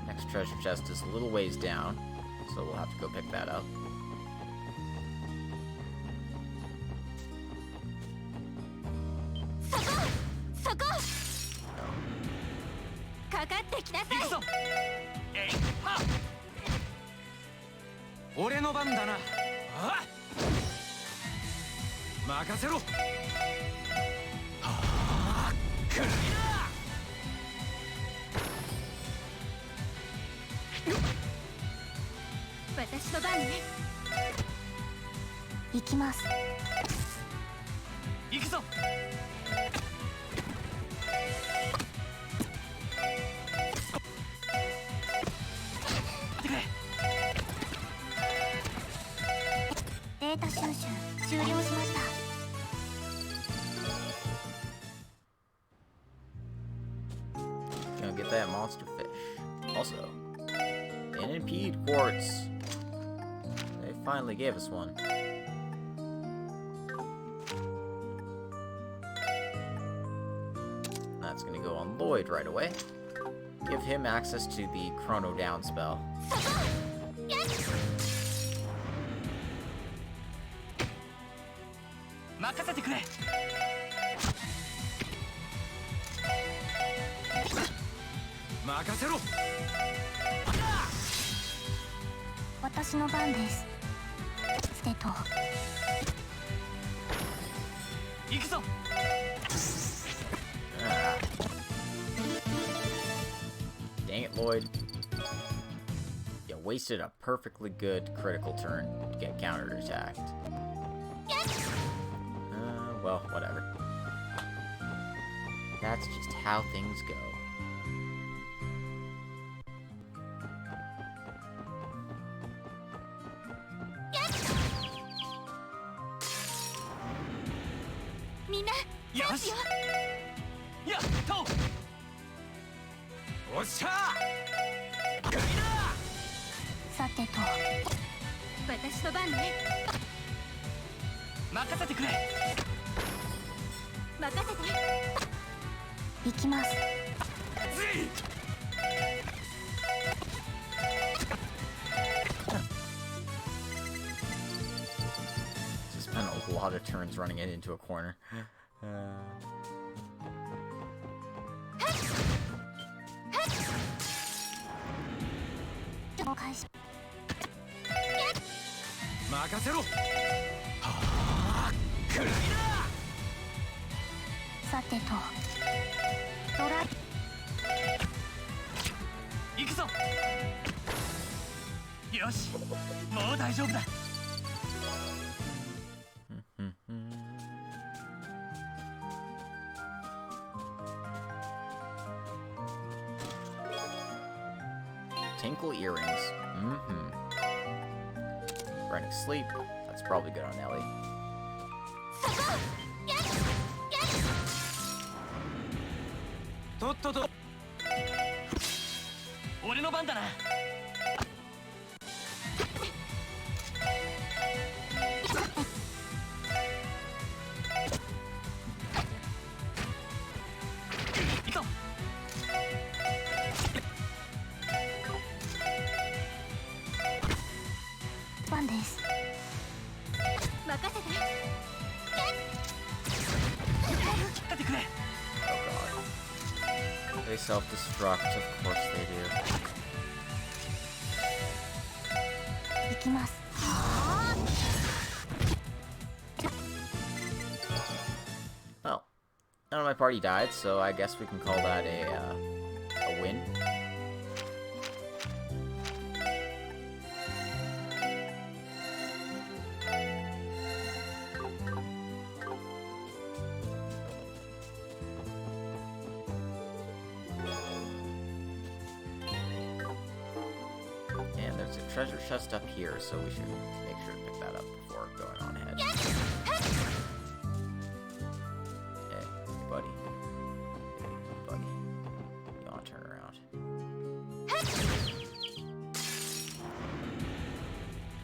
next treasure chest is a little ways down, so we'll have to go pick that up. そこかかってきなさい。行くぞ。えいは。俺の番だな。ああ。任せろ。はあ。くらいだ。私の番ね。行きます。行くぞ。待ってくれ。データ収集終了しました。Gonna get that monster fish. Also, an impede quartz. They finally gave us one. That's gonna go on Lloyd right away. Give him access to the Chrono Down spell. 任せてくれ。任せろ。私の番です。ステト。行くぞ。Ah. Dang it, Lloyd. You wasted a perfectly good critical turn to get counterattacked. Well, whatever. That's just how things go. Yes. やっと。おっしゃー。グリさてと。私の番ね。任せてくれ。任せて。行きます。ズイ。Just spent a lot of turns running it into a corner. 任せろ。はあ、くらいだ。さてと。ドライ。行くぞ。よし、もう大丈夫だ。Tinkle earrings. Running sleep. That's probably good on Ellie. とっとと。俺の番だな。行こう。番です。任せて。引っ掛けてくれ。 They self-destruct, of course they do. 行きます。Well, none of my party died, so I guess we can call that a win. And there's a treasure chest up here, so we should make sure to pick that up before going on ahead. Hey, buddy. Hey, buddy. You wanna turn around?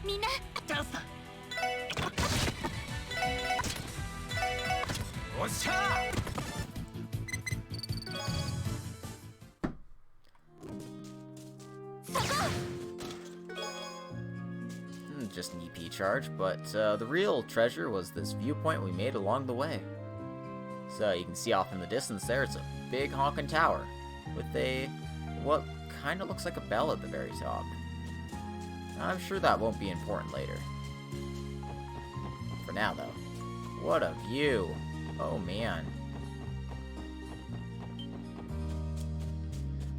みんな、チャンスだ。おっしゃー。 Just an EP charge, but the real treasure was this viewpoint we made along the way. So you can see off in the distance there, it's a big honking tower with what kind of looks like a bell at the very top. I'm sure that won't be important later. For now, though, what a view! Oh man.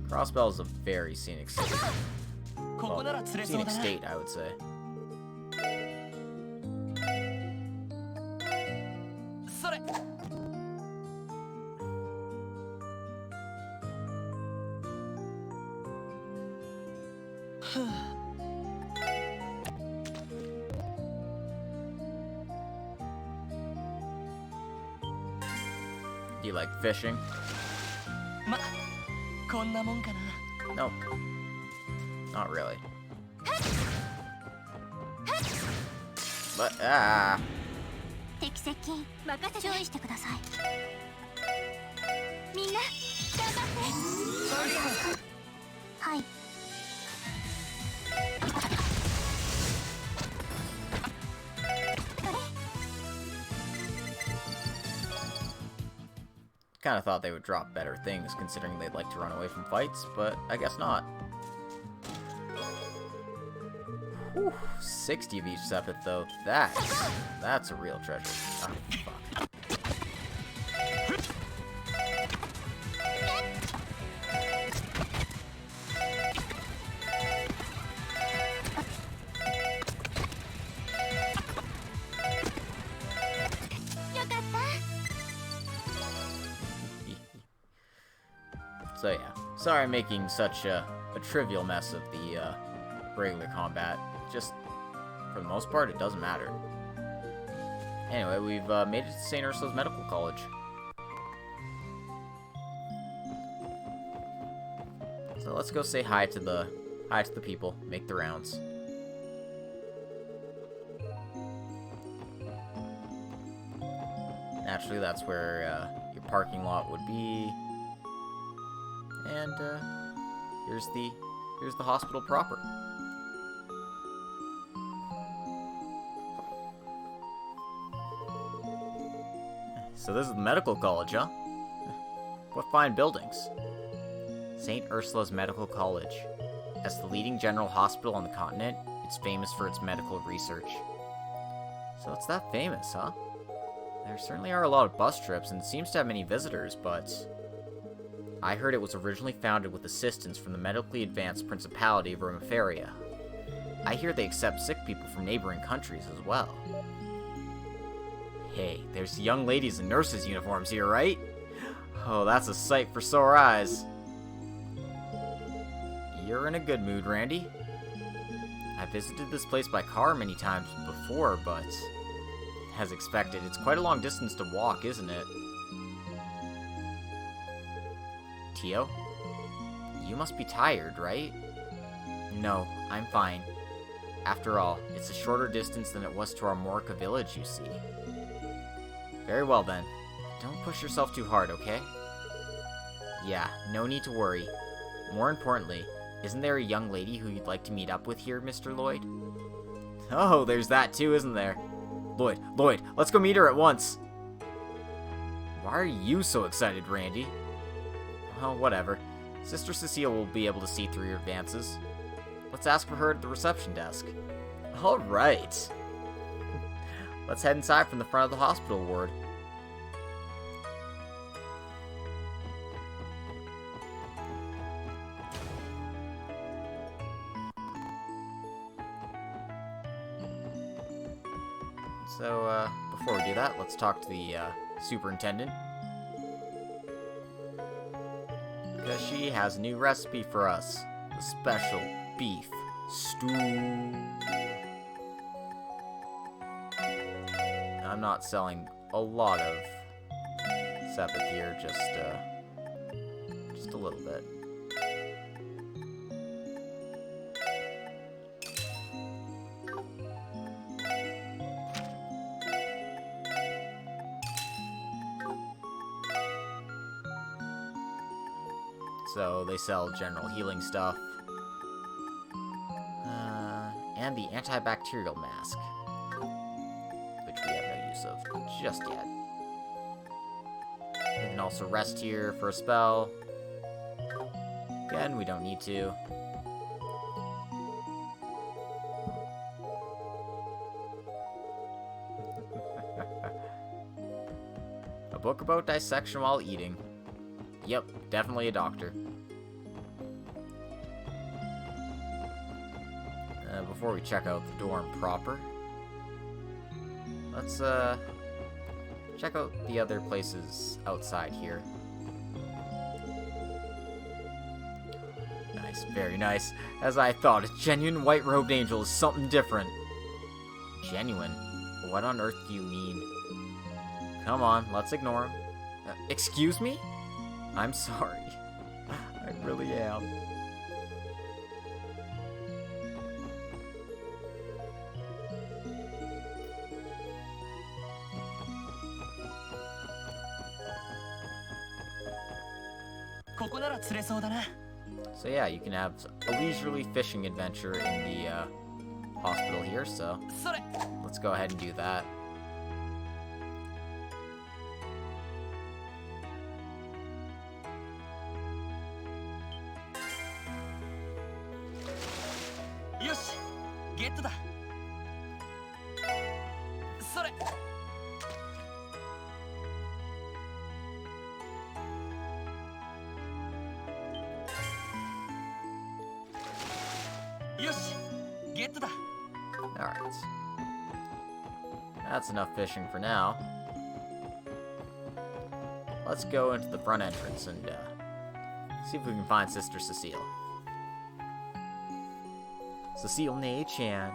Crossbell is a very scenic city. ここなら釣れそう Scenic だな。 state, I would say. それ。 Do you like fishing? ま、こんなもんかな。 Nope. Not really. But, 敵接近、任せて。注意してください。みんな、頑張って。はい。 Kind of thought they would drop better things, considering they'd like to run away from fights, but I guess not. Whew, 60 of each sepet, though. That's a real treasure. Ah, fuck. So yeah, sorry I'm making such a trivial mess of the regular combat. Just, for the most part, it doesn't matter. Anyway, we've made it to St. Ursula's Medical College. So let's go say hi to the people, make the rounds. Naturally, that's where your parking lot would be. And here's the hospital proper. So this is the medical college, huh? What fine buildings. St. Ursula's Medical College. As the leading general hospital on the continent, it's famous for its medical research. So it's that famous, huh? There certainly are a lot of bus trips and it seems to have many visitors, but I heard it was originally founded with assistance from the medically advanced Principality of Romiferia. I hear they accept sick people from neighboring countries as well. Hey, there's young ladies in nurses' uniforms here, right? Oh, that's a sight for sore eyes. You're in a good mood, Randy. I visited this place by car many times before, but as expected, it's quite a long distance to walk, isn't it? Tio? You must be tired, right? No, I'm fine. After all, it's a shorter distance than it was to our Morica village, you see. Very well then. Don't push yourself too hard, okay? Yeah, no need to worry. More importantly, isn't there a young lady who you'd like to meet up with here, Mr. Lloyd? Oh, there's that too, isn't there? Lloyd, let's go meet her at once! Why are you so excited, Randy? Oh, whatever. Sister Cecile will be able to see through your advances. Let's ask for her at the reception desk. Alright. Let's head inside from the front of the hospital ward. So, before we do that, let's talk to the superintendent. Because she has a new recipe for us. The special beef stew. I'm not selling a lot of Sepith here, just a little bit. So they sell general healing stuff. And the antibacterial mask, which we have no use of just yet. We can also rest here for a spell. Again, we don't need to. A book about dissection while eating. Yep, definitely a doctor. Before we check out the dorm proper, let's check out the other places outside here. Nice, very nice. As I thought, a genuine white-robed angel is something different. Genuine? What on earth do you mean? Come on, let's ignore him. Excuse me? I'm sorry. I really am. So yeah, you can have a leisurely fishing adventure in the hospital here, so let's go ahead and do that. Alright. That's enough fishing for now. Let's go into the front entrance and see if we can find Sister Cecile. Cecile Nei-chan.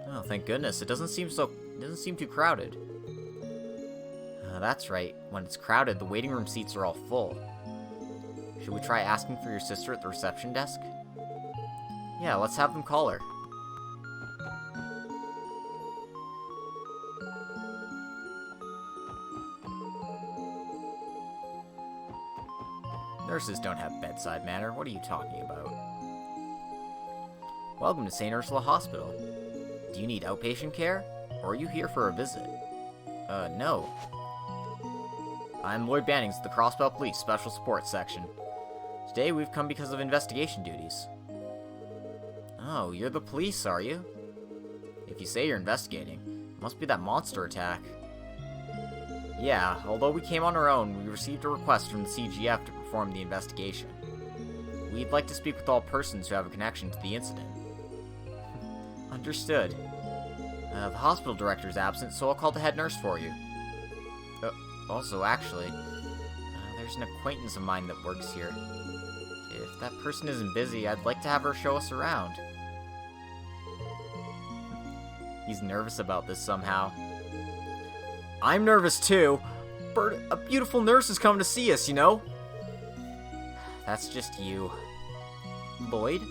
Oh, thank goodness. It doesn't seem too crowded. That's right. When it's crowded, the waiting room seats are all full. Should we try asking for your sister at the reception desk? Yeah, let's have them call her. Nurses don't have bedside manner. What are you talking about? Welcome to St. Ursula Hospital. Do you need outpatient care? Or are you here for a visit? No. I'm Lloyd Bannings, the Crossbell Police Special Support Section. Today we've come because of investigation duties. Oh, you're the police, are you? If you say you're investigating, it must be that monster attack. Yeah, although we came on our own, we received a request from the CGF to perform the investigation. We'd like to speak with all persons who have a connection to the incident. Understood. The hospital director is absent, so I'll call the head nurse for you. Also, actually, there's an acquaintance of mine that works here. If that person isn't busy, I'd like to have her show us around. He's nervous about this somehow. I'm nervous too. a beautiful nurse is coming to see us, you know? That's just you. Lloyd?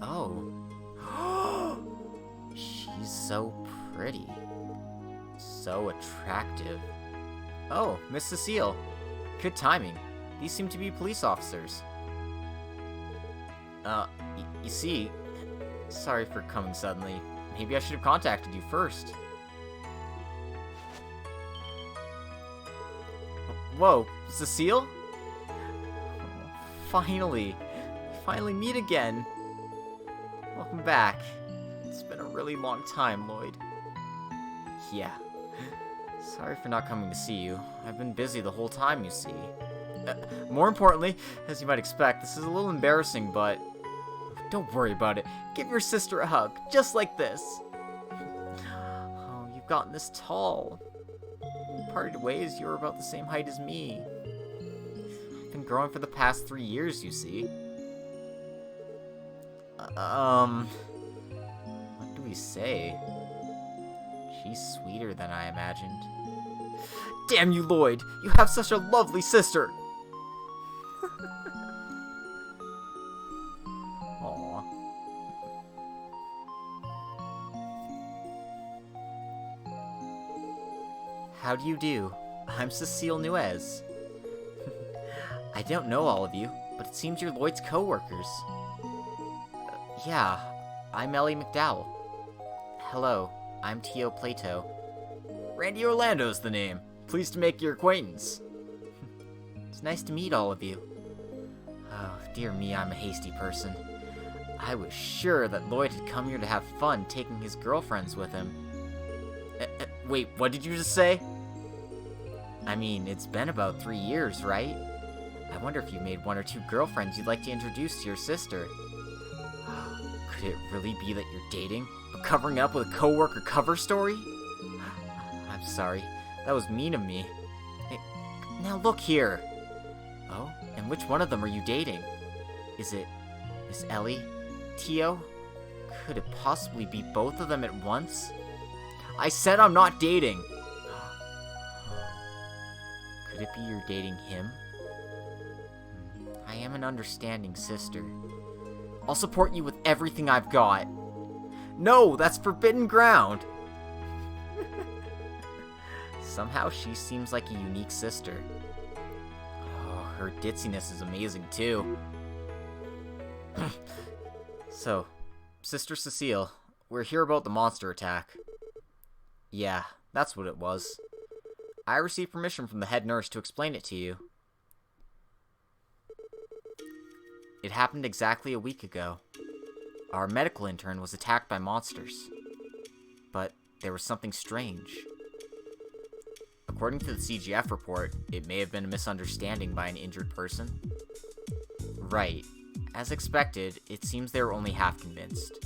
Oh. She's so pretty. So attractive. Oh, Miss Cecile. Good timing. These seem to be police officers. You see, sorry for coming suddenly. Maybe I should have contacted you first. Whoa, Cecile? Finally meet again. Welcome back. It's been a really long time, Lloyd. Yeah. Sorry for not coming to see you. I've been busy the whole time, you see. More importantly, as you might expect, this is a little embarrassing, but don't worry about it. Give your sister a hug, just like this. Oh, you've gotten this tall. We parted ways, you were about the same height as me. I've been growing for the past 3 years, you see. What do we say? She's sweeter than I imagined. Damn you, Lloyd! You have such a lovely sister! Aww. How do you do? I'm Cecile Nuez. I don't know all of you, but it seems you're Lloyd's co-workers. Yeah, I'm Ellie McDowell. Hello, I'm Tio Plato. Randy Orlando's the name. Pleased to make your acquaintance. It's nice to meet all of you. Oh, dear me, I'm a hasty person. I was sure that Lloyd had come here to have fun taking his girlfriends with him. Wait, what did you just say? I mean, it's been about 3 years, right? I wonder if you made 1 or 2 girlfriends you'd like to introduce to your sister. Could it really be that you're dating, but covering up with a coworker cover story? I'm sorry, that was mean of me. Hey, now look here. Oh, and which one of them are you dating? Is it Miss Ellie? Tio? Could it possibly be both of them at once? I said I'm not dating! Could it be you're dating him? I am an understanding sister. I'll support you with everything I've got. No, that's forbidden ground! Somehow she seems like a unique sister. Oh, her ditziness is amazing too. So, Sister Cecile, we're here about the monster attack. Yeah, that's what it was. I received permission from the head nurse to explain it to you. It happened exactly a week ago. Our medical intern was attacked by monsters. But there was something strange. According to the CGF report, it may have been a misunderstanding by an injured person. Right. As expected, it seems they were only half convinced.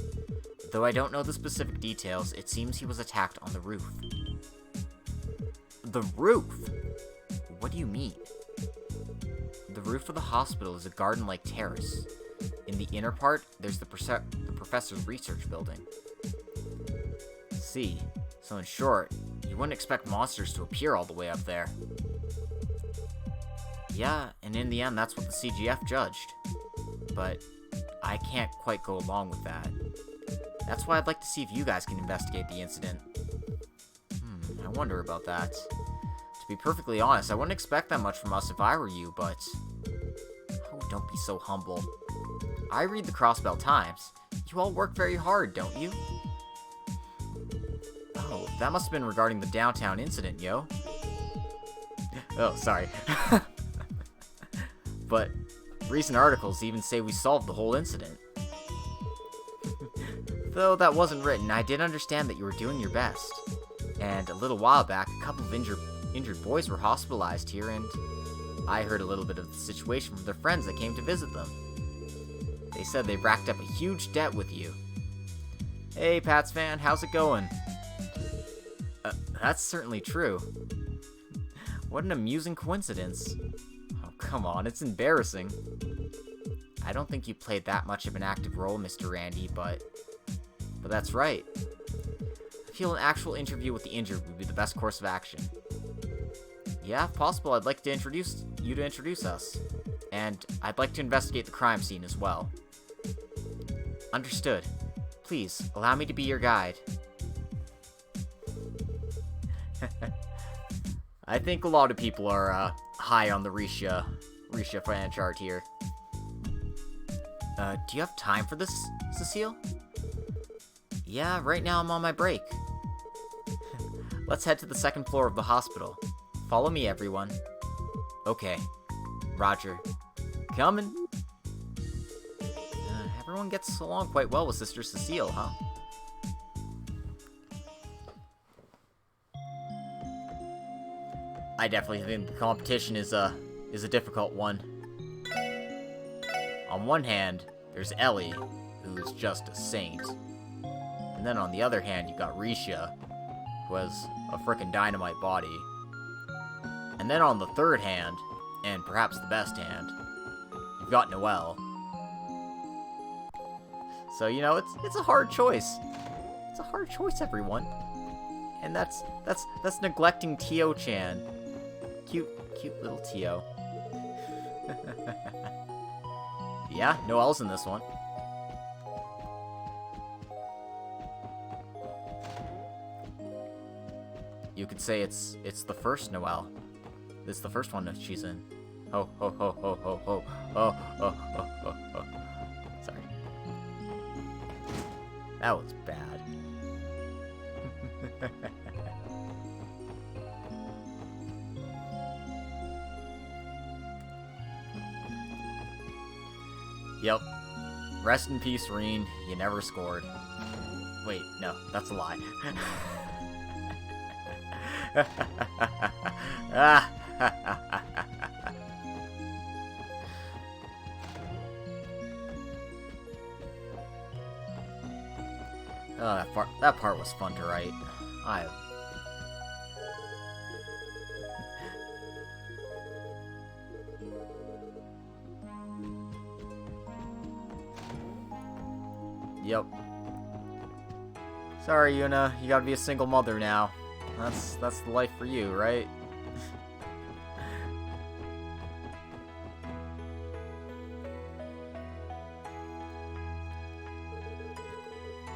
Though I don't know the specific details, it seems he was attacked on the roof. The roof? What do you mean? The roof of the hospital is a garden-like terrace. In the inner part, there's the professor's research building. See, so in short, you wouldn't expect monsters to appear all the way up there. Yeah, and in the end, that's what the CGF judged. But I can't quite go along with that. That's why I'd like to see if you guys can investigate the incident. I wonder about that. To be perfectly honest, I wouldn't expect that much from us if I were you, but... Oh, don't be so humble. I read the Crossbell Times. You all work very hard, don't you? Oh, that must have been regarding the downtown incident, yo. Oh, sorry. But recent articles even say we solved the whole incident. Though that wasn't written, I did understand that you were doing your best. And a little while back, a couple of injured boys were hospitalized here, and I heard a little bit of the situation from their friends that came to visit them. They said they racked up a huge debt with you. Hey, Pats fan, how's it going? That's certainly true. What an amusing coincidence. Oh, come on, it's embarrassing. I don't think you played that much of an active role, Mr. Randy, but But that's right. I feel an actual interview with the injured would be the best course of action. Yeah, if possible, I'd like to introduce us. And I'd like to investigate the crime scene as well. Understood. Please, allow me to be your guide. I think a lot of people are high on the Risha fan chart here. Do you have time for this, Cecile? Yeah, right now I'm on my break. Let's head to the second floor of the hospital. Follow me, everyone. Okay. Roger. Coming. Everyone gets along quite well with Sister Cecile, huh? I definitely think the competition is a difficult one. On one hand, there's Ellie, who's just a saint. And then on the other hand, you got Risha, who has a frickin' dynamite body. And then on the third hand, and perhaps the best hand, you've got Noelle. So, you know, it's a hard choice. It's a hard choice, everyone. And that's neglecting Tio-chan. Cute little Tio. Yeah, Noelle's in this one. You could say it's the first Noelle. It's the first one that she's in. Ho ho ho ho ho ho ho ho ho ho ho. Sorry. That was bad. Yep. Rest in peace, Reen. You never scored. Wait, no, that's a lie. Oh, that part was fun to write. Yep. Sorry, Yuna. You gotta be a single mother now. That's the life for you, right?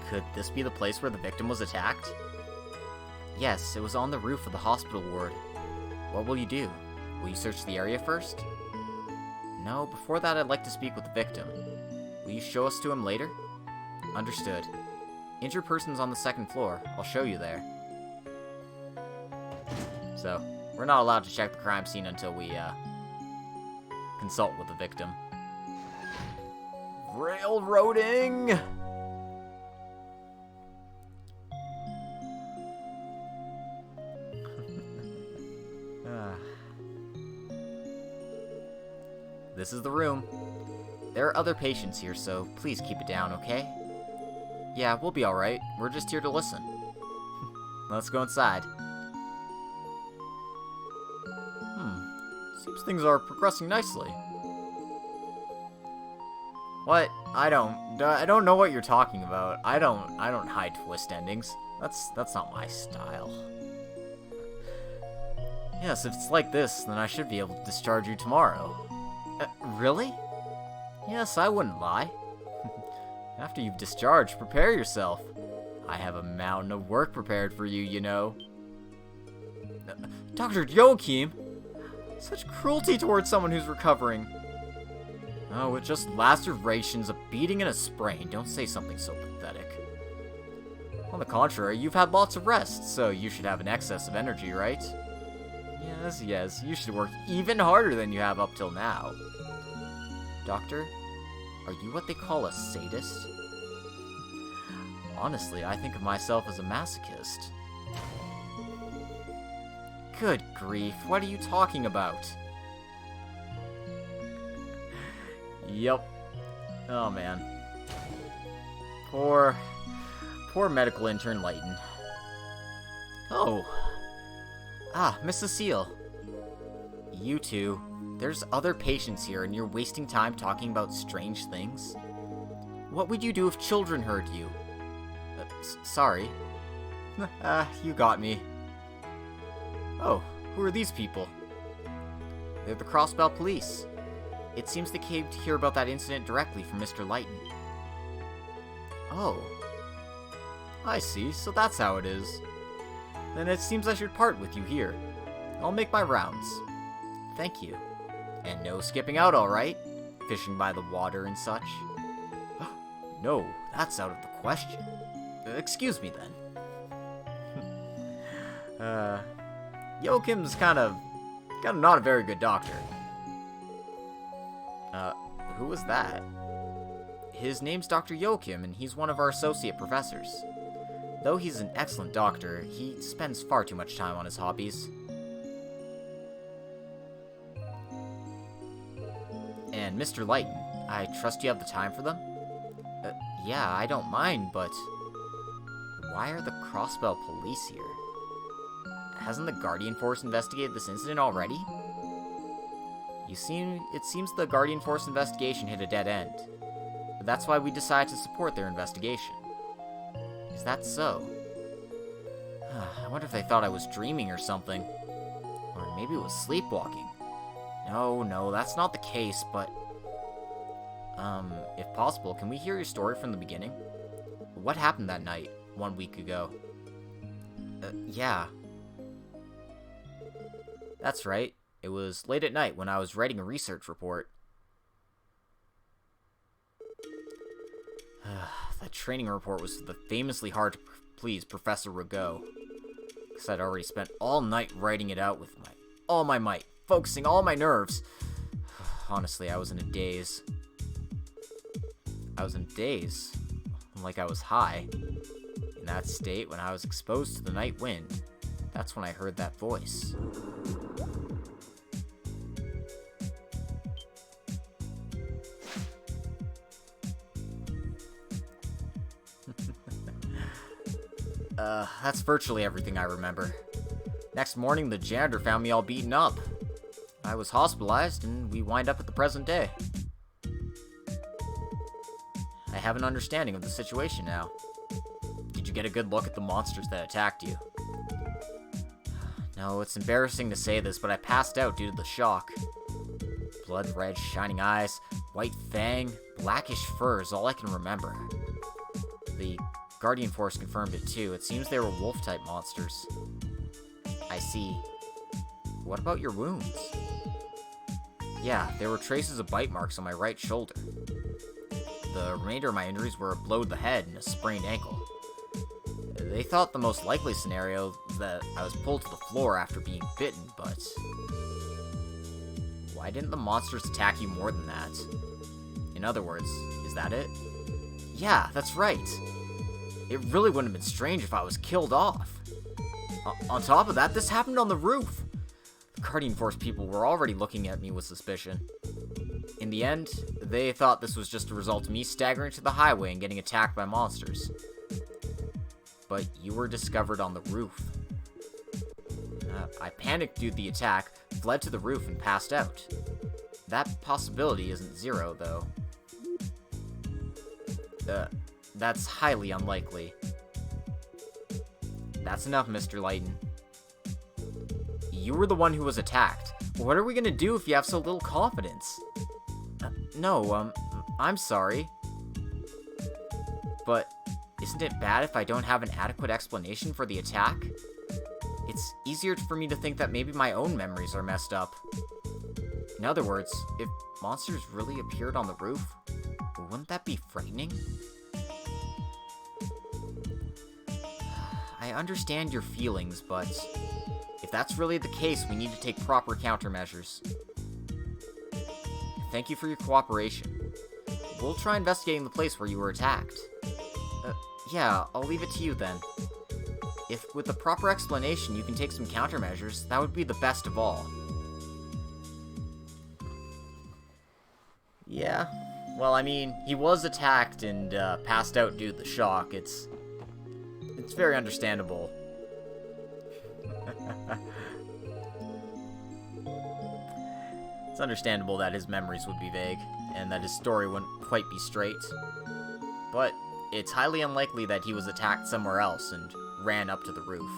Could this be the place where the victim was attacked? Yes, it was on the roof of the hospital ward. What will you do? Will you search the area first? No, before that I'd like to speak with the victim. Will you show us to him later? Understood. Injured person's on the second floor. I'll show you there. So, we're not allowed to check the crime scene until we, consult with the victim. Railroading! This is the room. There are other patients here, so please keep it down, okay? Yeah, we'll be alright. We're just here to listen. Let's go inside. Seems things are progressing nicely. What? I don't know what you're talking about. I don't hide twist endings. That's not my style. Yes, if it's like this, then I should be able to discharge you tomorrow. Really? Yes, I wouldn't lie. After you've discharged, prepare yourself. I have a mountain of work prepared for you, you know. Dr. Joachim! Such cruelty towards someone who's recovering. Oh, with just lacerations, a beating, and a sprain, don't say something so pathetic. On the contrary, you've had lots of rest, so you should have an excess of energy, right? Yes, you should work even harder than you have up till now. Doctor, are you what they call a sadist? Honestly, I think of myself as a masochist. Good grief, what are you talking about? Yep. Oh man. Poor medical intern Layton. Oh. Ah, Miss Cecile. You two. There's other patients here and you're wasting time talking about strange things. What would you do if children heard you? Sorry. You got me. Oh, who are these people? They're the Crossbell Police. It seems they came to hear about that incident directly from Mr. Lighton. Oh. I see, so that's how it is. Then it seems I should part with you here. I'll make my rounds. Thank you. And no skipping out, alright? Fishing by the water and such. No, that's out of the question. Excuse me then. Joachim's kind of not a very good doctor. Who was that? His name's Dr. Joachim, and he's one of our associate professors. Though he's an excellent doctor, he spends far too much time on his hobbies. And Mr. Lighton, I trust you have the time for them? Yeah, I don't mind, but why are the Crossbell Police here? Hasn't the Guardian Force investigated this incident already? It seems the Guardian Force investigation hit a dead end. That's why we decided to support their investigation. Is that so? I wonder if they thought I was dreaming or something. Or maybe it was sleepwalking. No, that's not the case, but... if possible, can we hear your story from the beginning? What happened that night, 1 week ago? Yeah. That's right. It was late at night when I was writing a research report. That training report was famously hard to please Professor Rigaud, because I'd already spent all night writing it out with all my might, focusing all my nerves. Honestly, I was in a daze. Like I was high. In that state, when I was exposed to the night wind, that's when I heard that voice. That's virtually everything I remember. Next morning, the janitor found me all beaten up. I was hospitalized, and we wind up at the present day. I have an understanding of the situation now. Did you get a good look at the monsters that attacked you? No, it's embarrassing to say this, but I passed out due to the shock. Blood red, shining eyes, white fang, blackish fur is all I can remember. The Guardian Force confirmed it too. It seems they were wolf-type monsters. I see. What about your wounds? Yeah, there were traces of bite marks on my right shoulder. The remainder of my injuries were a blow to the head and a sprained ankle. They thought the most likely scenario was that I was pulled to the floor after being bitten, but... why didn't the monsters attack you more than that? In other words, is that it? Yeah, that's right. It really wouldn't have been strange if I was killed off. On top of that, this happened on the roof. The Guardian Force people were already looking at me with suspicion. In the end, they thought this was just a result of me staggering to the highway and getting attacked by monsters. But you were discovered on the roof. I panicked due to the attack, fled to the roof, and passed out. That possibility isn't zero, though. That's highly unlikely. That's enough, Mr. Lighton. You were the one who was attacked. What are we gonna do if you have so little confidence? I'm sorry. But isn't it bad if I don't have an adequate explanation for the attack? It's easier for me to think that maybe my own memories are messed up. In other words, if monsters really appeared on the roof, wouldn't that be frightening? I understand your feelings, but if that's really the case, we need to take proper countermeasures. Thank you for your cooperation. We'll try investigating the place where you were attacked. Yeah, I'll leave it to you then. If with a proper explanation you can take some countermeasures, that would be the best of all. Yeah, well, I mean, he was attacked and passed out due to the shock. It's very understandable. It's understandable that his memories would be vague, and that his story wouldn't quite be straight. But it's highly unlikely that he was attacked somewhere else and ran up to the roof.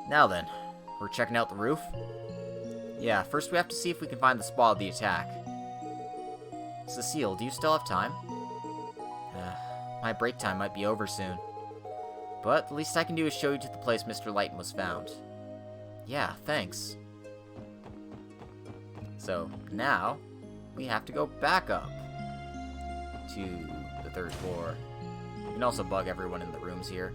Now then, we're checking out the roof? Yeah, first we have to see if we can find the spot of the attack. Cecile, do you still have time? My break time might be over soon. But the least I can do is show you to the place Mr. Lighton was found. Yeah, thanks. So, now, we have to go back up to the 3rd floor. You can also bug everyone in the rooms here.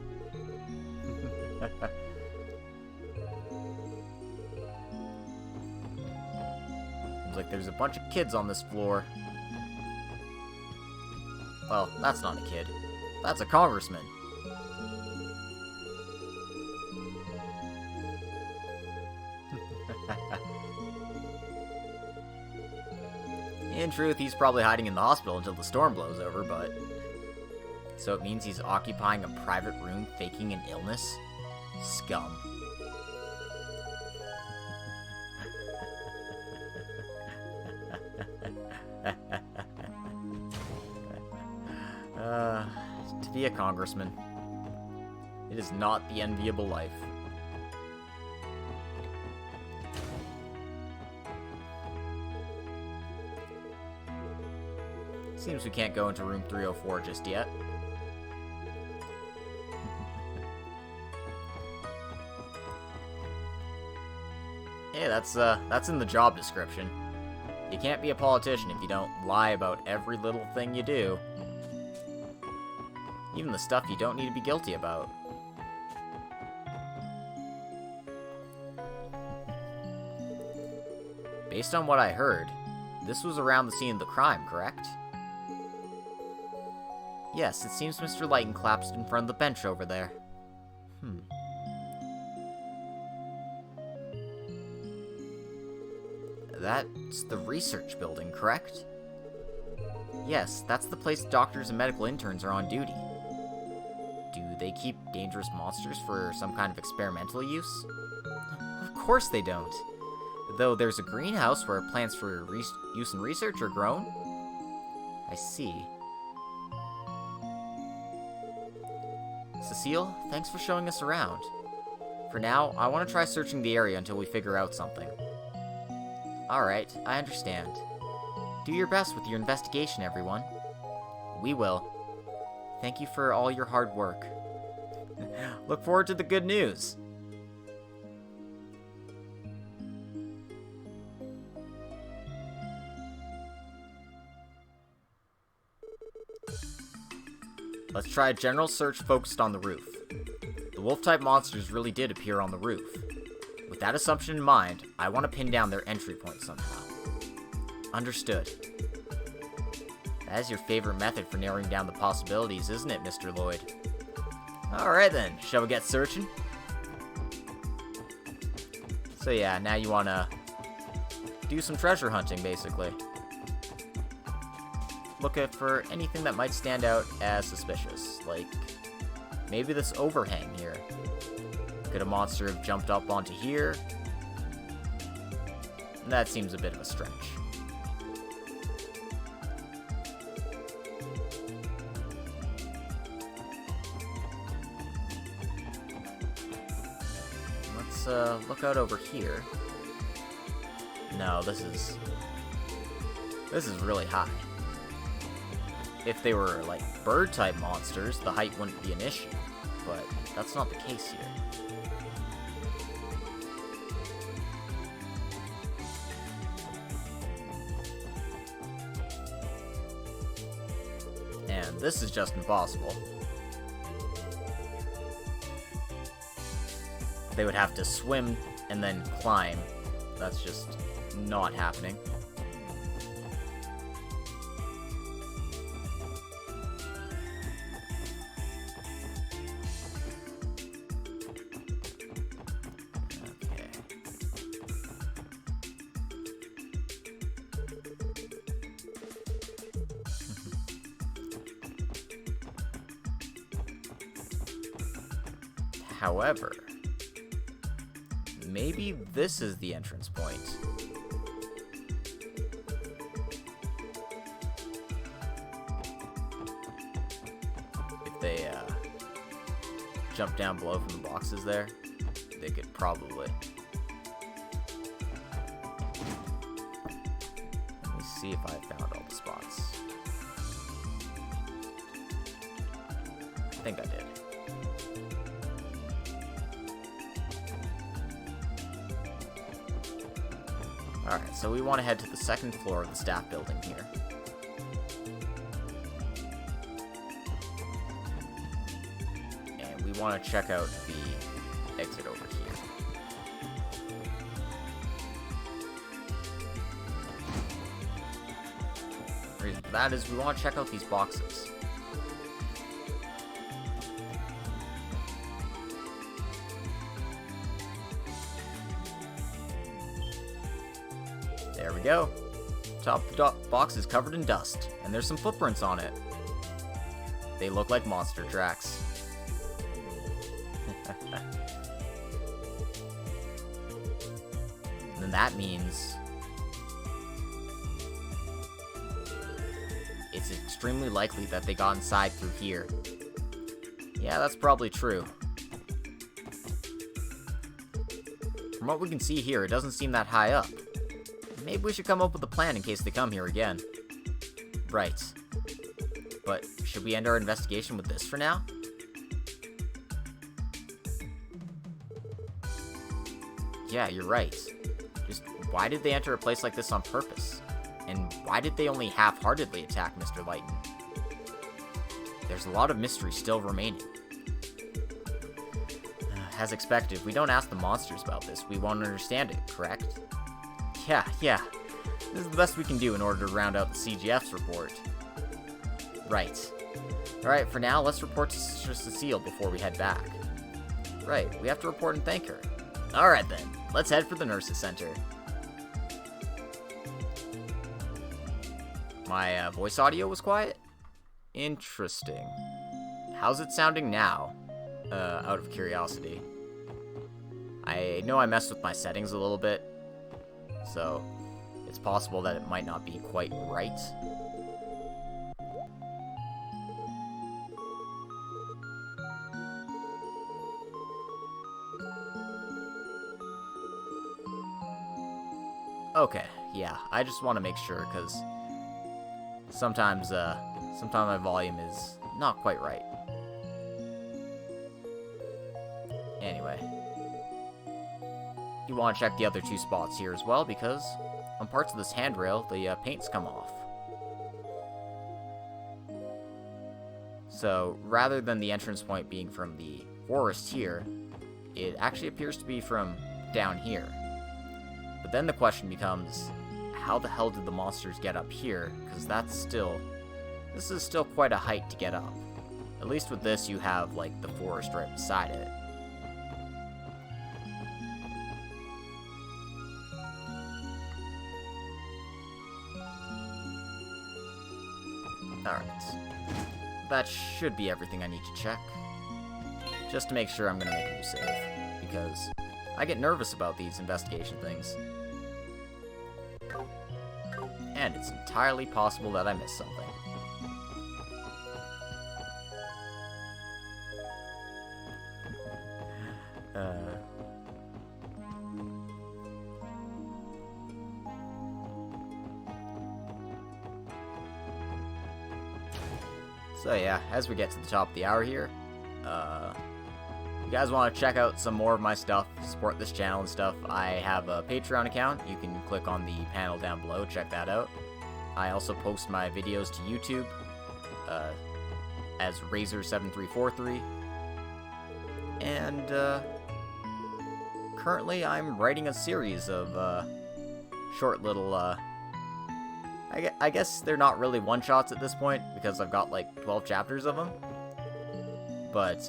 Seems like there's a bunch of kids on this floor. Well, that's not a kid. That's a congressman. In truth, he's probably hiding in the hospital until the storm blows over, but... So it means he's occupying a private room faking an illness? Scum. To be a congressman. It is not the enviable life. Seems we can't go into room 304 just yet. Hey, that's in the job description. You can't be a politician if you don't lie about every little thing you do. Even the stuff you don't need to be guilty about. Based on what I heard, this was around the scene of the crime, correct? Yes, it seems Mr. Lighton collapsed in front of the bench over there. That's the research building, correct? Yes, that's the place doctors and medical interns are on duty. Do they keep dangerous monsters for some kind of experimental use? Of course they don't. Though there's a greenhouse where plants for use in research are grown. I see. Cecile, thanks for showing us around. For now, I want to try searching the area until we figure out something. Alright, I understand. Do your best with your investigation, everyone. We will. Thank you for all your hard work. Look forward to the good news. Let's try a general search focused on the roof. The wolf-type monsters really did appear on the roof. With that assumption in mind, I want to pin down their entry point somehow. Understood. That is your favorite method for narrowing down the possibilities, isn't it, Mr. Lloyd? Alright then, shall we get searching? So yeah, now you want to do some treasure hunting, basically. Look for anything that might stand out as suspicious, like maybe this overhang here. Could a monster have jumped up onto here? That seems a bit of a stretch. Let's look out over here. No, this is really high. If they were, like, bird-type monsters, the height wouldn't be an issue, but that's not the case here. And this is just impossible. They would have to swim and then climb. That's just not happening. However, maybe this is the entrance point. jump down below from the boxes there, they could probably... Let me see if I found all the spots. I think I did. Alright, so we want to head to the second floor of the staff building here. And we want to check out the exit over here. The reason for that is we want to check out these boxes. There we go. Top box is covered in dust, and there's some footprints on it. They look like monster tracks. And that means it's extremely likely that they got inside through here. Yeah, that's probably true. From what we can see here, it doesn't seem that high up. Maybe we should come up with a plan in case they come here again. Right. But should we end our investigation with this for now? Yeah, you're right. Just why did they enter a place like this on purpose? And why did they only half-heartedly attack Mr. Lighton? There's a lot of mystery still remaining. As expected, if we don't ask the monsters about this, we won't understand it, correct? Yeah. This is the best we can do in order to round out the CGF's report. Right. Alright, for now, let's report to Sister Cecile before we head back. Right, we have to report and thank her. Alright then, let's head for the Nurses Center. My voice audio was quiet? Interesting. How's it sounding now? Out of curiosity. I know I messed with my settings a little bit, so it's possible that it might not be quite right. Okay, yeah, I just want to make sure, because sometimes my volume is not quite right. Anyway, you want to check the other two spots here as well, because on parts of this handrail, the paint's come off. So, rather than the entrance point being from the forest here, it actually appears to be from down here. But then the question becomes, how the hell did the monsters get up here? Because this is still quite a height to get up. At least with this, you have, like, the forest right beside it. Alright. That should be everything I need to check. Just to make sure I'm going to make a new save, because I get nervous about these investigation things. And it's entirely possible that I missed something. So yeah, as we get to the top of the hour here, you guys want to check out some more of my stuff, support this channel and stuff, I have a Patreon account. You can click on the panel down below, check that out. I also post my videos to YouTube as Razor7343. And currently I'm writing a series of short little, I guess they're not really one-shots at this point, because I've got like 12 chapters of them. But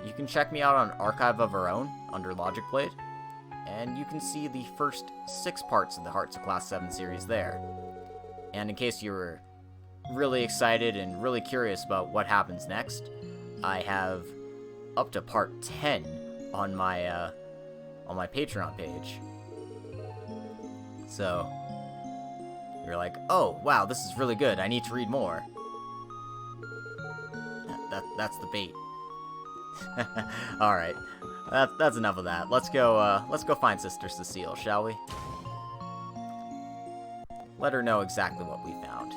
you can check me out on Archive of Our Own under Logic Blade, and you can see the first 6 parts of the Hearts of Class 7 series there. And in case you were really excited and really curious about what happens next, I have up to part 10 on my Patreon page. So you're like, oh wow, this is really good, I need to read more. That's the bait. All right, that's enough of that. Let's go find Sister Cecile, shall we? Let her know exactly what we found.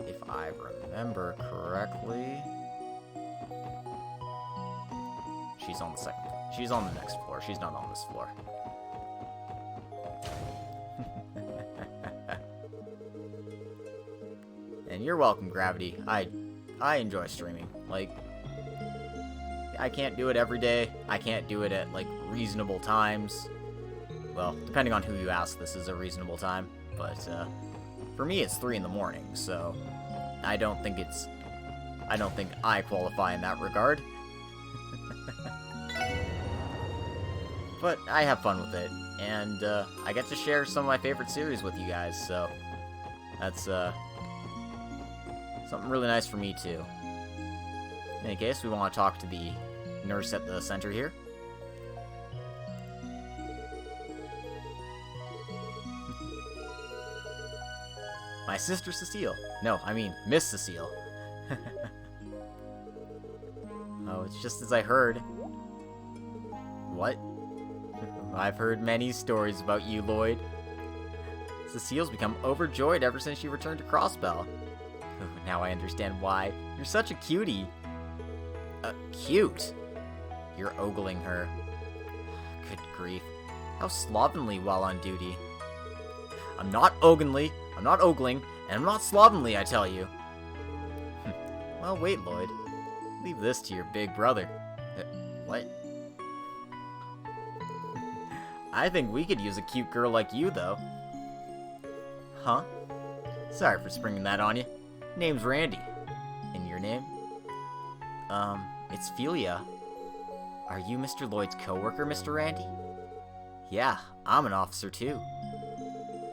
If I remember correctly, she's on the second. She's on the next floor. She's not on this floor. And you're welcome, Gravity. I enjoy streaming. Like, I can't do it every day. I can't do it at, like, reasonable times. Well, depending on who you ask, this is a reasonable time. But, for me, it's 3 in the morning, so I don't think I qualify in that regard. But I have fun with it, and, I get to share some of my favorite series with you guys, so that's, something really nice for me, too. In any case, we want to talk to the nurse at the center here. My sister Cecile. No, I mean Miss Cecile. Oh, it's just as I heard. What? I've heard many stories about you, Lloyd. Cecile's become overjoyed ever since she returned to Crossbell. Now I understand why. You're such a cutie. Cute? You're ogling her. Good grief. How slovenly while on duty. I'm not ogling, and I'm not slovenly, I tell you. Well, wait, Lloyd. Leave this to your big brother. What? I think we could use a cute girl like you, though. Huh? Sorry for springing that on you. Name's Randy. And your name? It's Philia. Are you Mr. Lloyd's coworker, Mr. Randy? Yeah, I'm an officer too.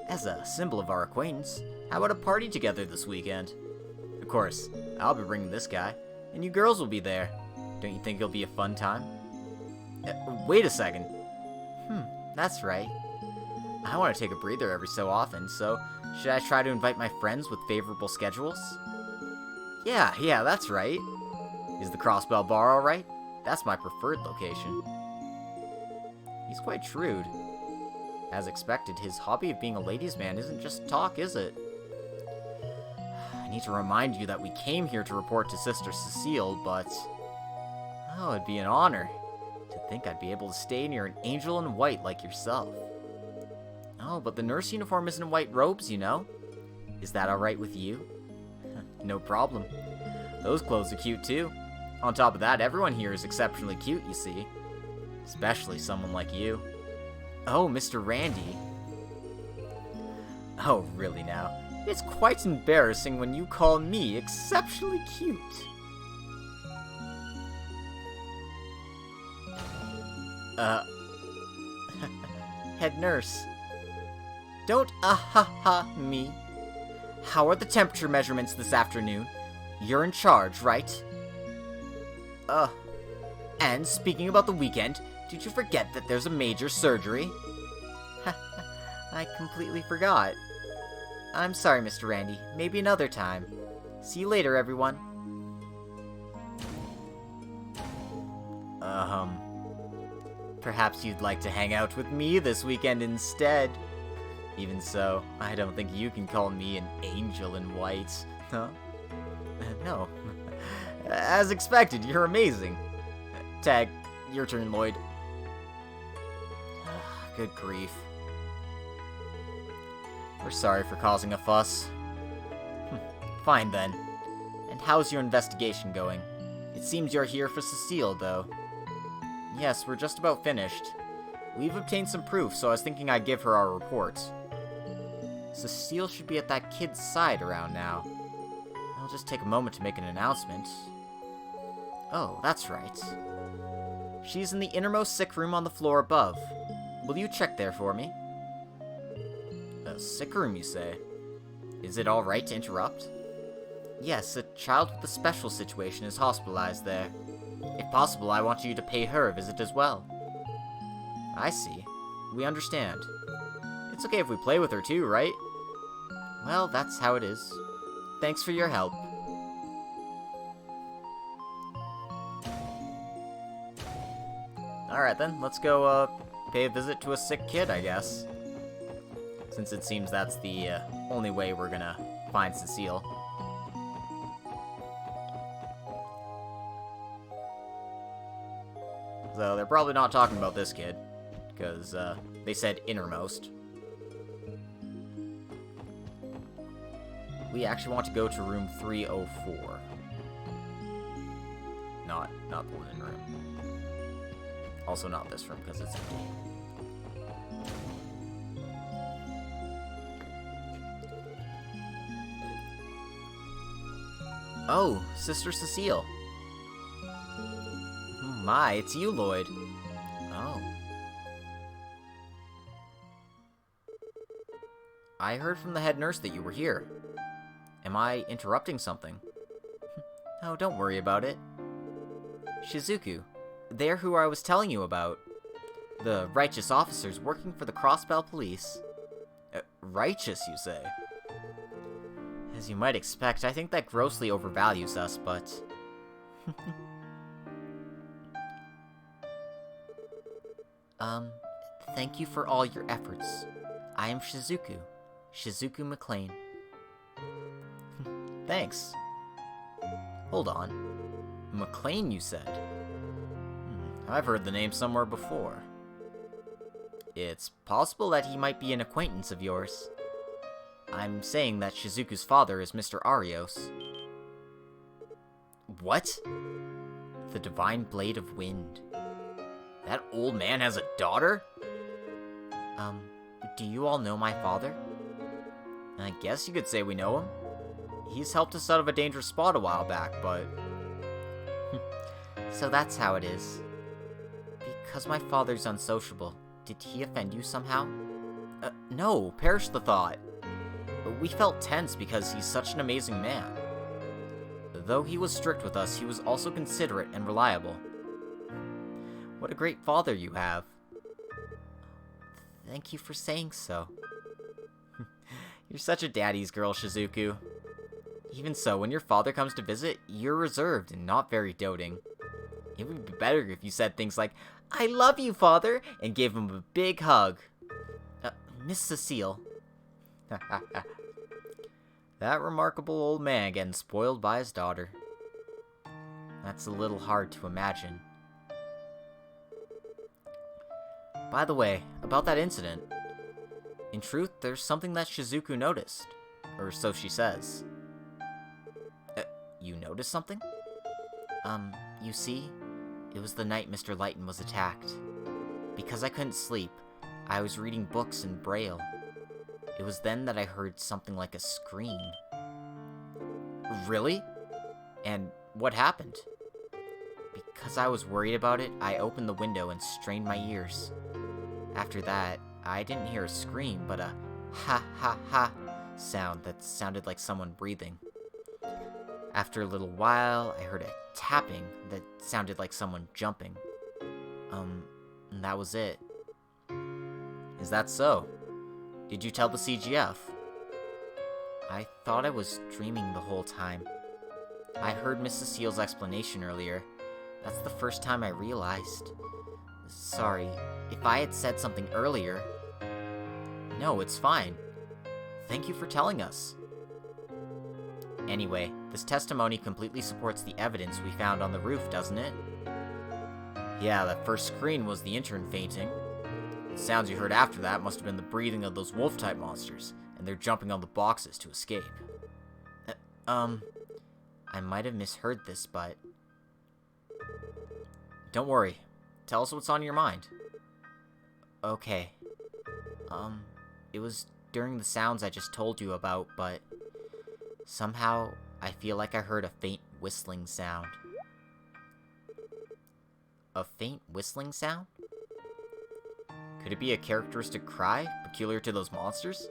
As a symbol of our acquaintance, how about a party together this weekend? Of course, I'll be bringing this guy, and you girls will be there. Don't you think it'll be a fun time? Wait a second. That's right. I want to take a breather every so often, so should I try to invite my friends with favorable schedules? Yeah, that's right. Is the Crossbell Bar alright? That's my preferred location. He's quite shrewd. As expected, his hobby of being a ladies' man isn't just talk, is it? I need to remind you that we came here to report to Sister Cecile, but... Oh, it'd be an honor. To think I'd be able to stay near an angel in white like yourself. Oh, but the nurse uniform isn't in white robes, you know? Is that alright with you? No problem. Those clothes are cute too. On top of that, everyone here is exceptionally cute, you see. Especially someone like you. Oh, Mr. Randy. Oh, really now? It's quite embarrassing when you call me exceptionally cute. Head nurse. Don't me. How are the temperature measurements this afternoon? You're in charge, right? And speaking about the weekend, did you forget that there's a major surgery? I completely forgot. I'm sorry, Mr. Randy. Maybe another time. See you later, everyone. Perhaps you'd like to hang out with me this weekend instead. Even so, I don't think you can call me an angel in white. Huh? No. As expected, you're amazing. Tag, your turn, Lloyd. Good grief. We're sorry for causing a fuss. Fine then. And how's your investigation going? It seems you're here for Cecile, though. Yes, we're just about finished. We've obtained some proof, so I was thinking I'd give her our report. Cecile should be at that kid's side around now. I'll just take a moment to make an announcement. Oh, that's right. She's in the innermost sick room on the floor above. Will you check there for me? A sick room, you say? Is it alright to interrupt? Yes, a child with a special situation is hospitalized there. If possible, I want you to pay her a visit as well. I see. We understand. It's okay if we play with her too, right? Well, that's how it is. Thanks for your help. Alright then, let's go, pay a visit to a sick kid, I guess. Since it seems that's the, only way we're gonna find Cecile. So, they're probably not talking about this kid. Because, they said innermost. We actually want to go to room 304. Not the linen room. Also not this room, because it's empty. Oh, Sister Cecile. My, it's you, Lloyd. Oh. I heard from the head nurse that you were here. Am I interrupting something? Oh, don't worry about it. Shizuku, they're who I was telling you about. The righteous officers working for the Crossbell Police. Righteous, you say? As you might expect, I think that grossly overvalues us, but... Thank you for all your efforts. I am Shizuku McLean. Thanks. Hold on. McLean, you said? I've heard the name somewhere before. It's possible that he might be an acquaintance of yours. I'm saying that Shizuku's father is Mr. Arios. What? The Divine Blade of Wind. That old man has a daughter? Do you all know my father? I guess you could say we know him. He's helped us out of a dangerous spot a while back, but... So that's how it is. Because my father's unsociable, did he offend you somehow? No, perish the thought. We felt tense because he's such an amazing man. Though he was strict with us, he was also considerate and reliable. What a great father you have. Thank you for saying so. You're such a daddy's girl, Shizuku. Even so, when your father comes to visit, you're reserved and not very doting. It would be better if you said things like, I love you, father, and gave him a big hug. Miss Cecile. That remarkable old man getting spoiled by his daughter. That's a little hard to imagine. By the way, about that incident. In truth, there's something that Shizuku noticed. Or so she says. You noticed something? You see, it was the night Mr. Lighton was attacked. Because I couldn't sleep, I was reading books in Braille. It was then that I heard something like a scream. Really? And what happened? Because I was worried about it, I opened the window and strained my ears. After that, I didn't hear a scream, but a ha ha ha sound that sounded like someone breathing. After a little while, I heard a tapping that sounded like someone jumping. And that was it. Is that so? Did you tell the CGF? I thought I was dreaming the whole time. I heard Miss Cecile's explanation earlier. That's the first time I realized. Sorry, if I had said something earlier... No, it's fine. Thank you for telling us. Anyway, this testimony completely supports the evidence we found on the roof, doesn't it? Yeah, that first scream was the intern fainting. The sounds you heard after that must have been the breathing of those wolf-type monsters, and they're jumping on the boxes to escape. I might have misheard this, but... Don't worry. Tell us what's on your mind. Okay. It was during the sounds I just told you about, but... Somehow, I feel like I heard a faint whistling sound. A faint whistling sound? Could it be a characteristic cry, peculiar to those monsters?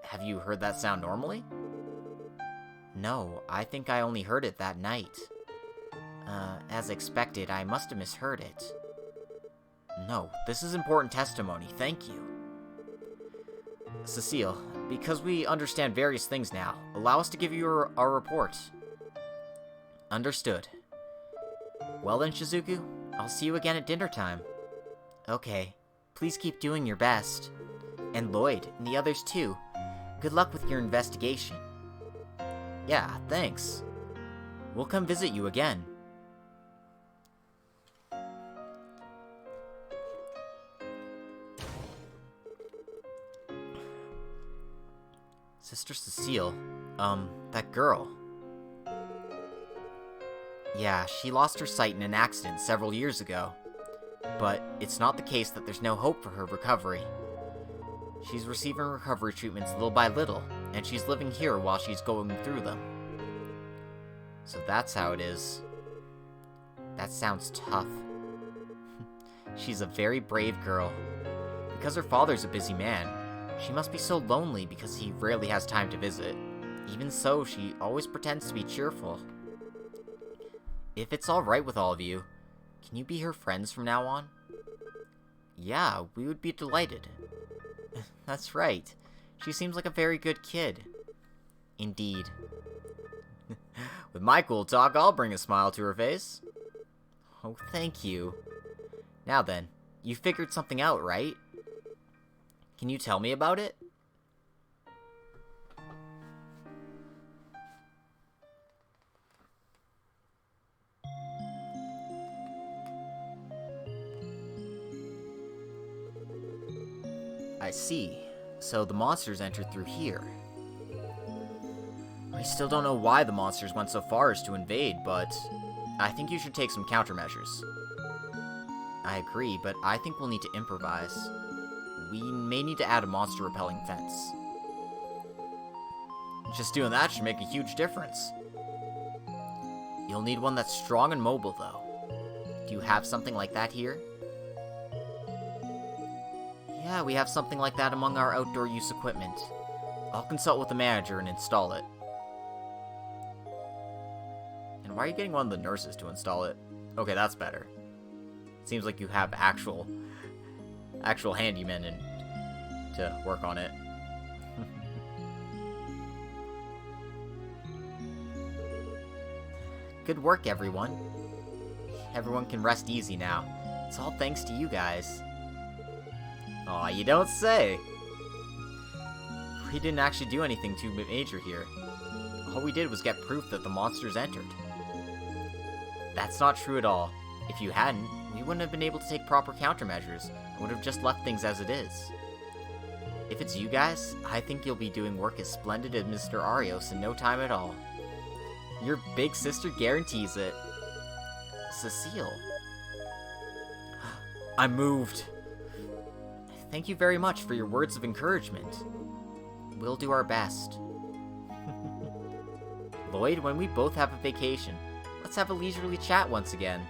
Have you heard that sound normally? No, I think I only heard it that night. As expected, I must have misheard it. No, this is important testimony, thank you. Cecile, because we understand various things now, allow us to give you our report. Understood. Well then, Shizuku, I'll see you again at dinner time. Okay. Please keep doing your best. And Lloyd, and the others too. Good luck with your investigation. Yeah, thanks. We'll come visit you again. Sister Cecile, that girl. Yeah, she lost her sight in an accident several years ago. But it's not the case that there's no hope for her recovery. She's receiving recovery treatments little by little, and she's living here while she's going through them. So that's how it is. That sounds tough. She's a very brave girl. Because her father's a busy man, she must be so lonely because he rarely has time to visit. Even so, she always pretends to be cheerful. If it's alright with all of you, can you be her friends from now on? Yeah, we would be delighted. That's right. She seems like a very good kid. Indeed. With my cool talk, I'll bring a smile to her face. Oh, thank you. Now then, you figured something out, right? Can you tell me about it? I see. So the monsters entered through here. I still don't know why the monsters went so far as to invade, but I think you should take some countermeasures. I agree, but I think we'll need to improvise. We may need to add a monster-repelling fence. Just doing that should make a huge difference. You'll need one that's strong and mobile, though. Do you have something like that here? Yeah, we have something like that among our outdoor use equipment. I'll consult with the manager and install it. And why are you getting one of the nurses to install it? Okay, that's better. Seems like you have actual handymen to work on it. Good work, everyone. Everyone can rest easy now. It's all thanks to you guys. Aw, you don't say. We didn't actually do anything too major here. All we did was get proof that the monsters entered. That's not true at all. If you hadn't, we wouldn't have been able to take proper countermeasures, and would have just left things as it is. If it's you guys, I think you'll be doing work as splendid as Mr. Arios in no time at all. Your big sister guarantees it. Cecile. I'm moved. Thank you very much for your words of encouragement. We'll do our best. Lloyd, when we both have a vacation, let's have a leisurely chat once again.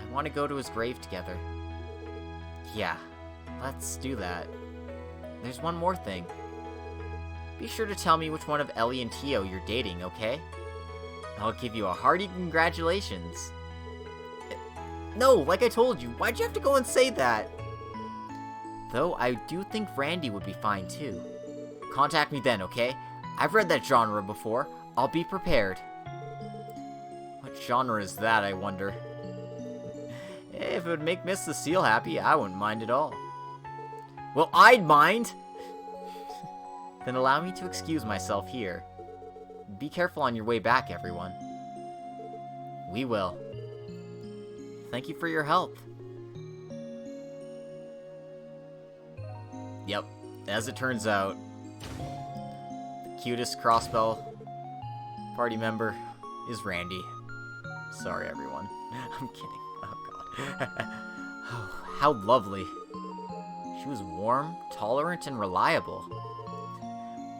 I want to go to his grave together. Yeah, let's do that. There's one more thing. Be sure to tell me which one of Ellie and Tio you're dating, okay? I'll give you a hearty congratulations. No, like I told you, why'd you have to go and say that? Though I do think Randy would be fine too. Contact me then, okay? I've read that genre before. I'll be prepared. What genre is that, I wonder? If it would make Miss Cecile happy, I wouldn't mind at all. Well, I'd mind! Then allow me to excuse myself here. Be careful on your way back, everyone. We will. Thank you for your help. Yep, as it turns out, the cutest crossbow party member is Randy. Sorry, everyone. I'm kidding. Oh, God. Oh, how lovely. She was warm, tolerant, and reliable.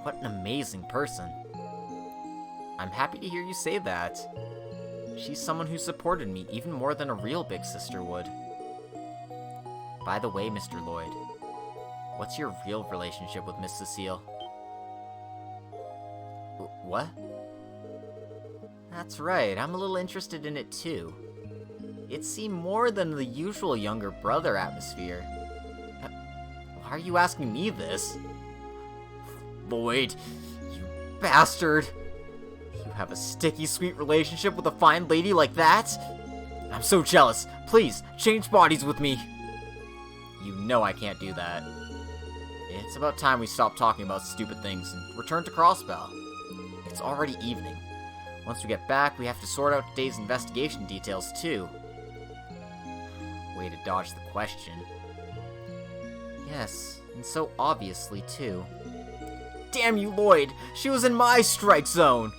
What an amazing person. I'm happy to hear you say that. She's someone who supported me even more than a real big sister would. By the way, Mr. Lloyd, what's your real relationship with Miss Cecile? What? That's right, I'm a little interested in it too. It seemed more than the usual younger brother atmosphere. Why are you asking me this? Lloyd, you bastard! You have a sticky, sweet relationship with a fine lady like that? I'm so jealous. Please, change bodies with me. You know I can't do that. It's about time we stop talking about stupid things and return to Crossbell. It's already evening. Once we get back, we have to sort out today's investigation details, too. Way to dodge the question. Yes, and so obviously, too. Damn you, Lloyd! She was in my strike zone!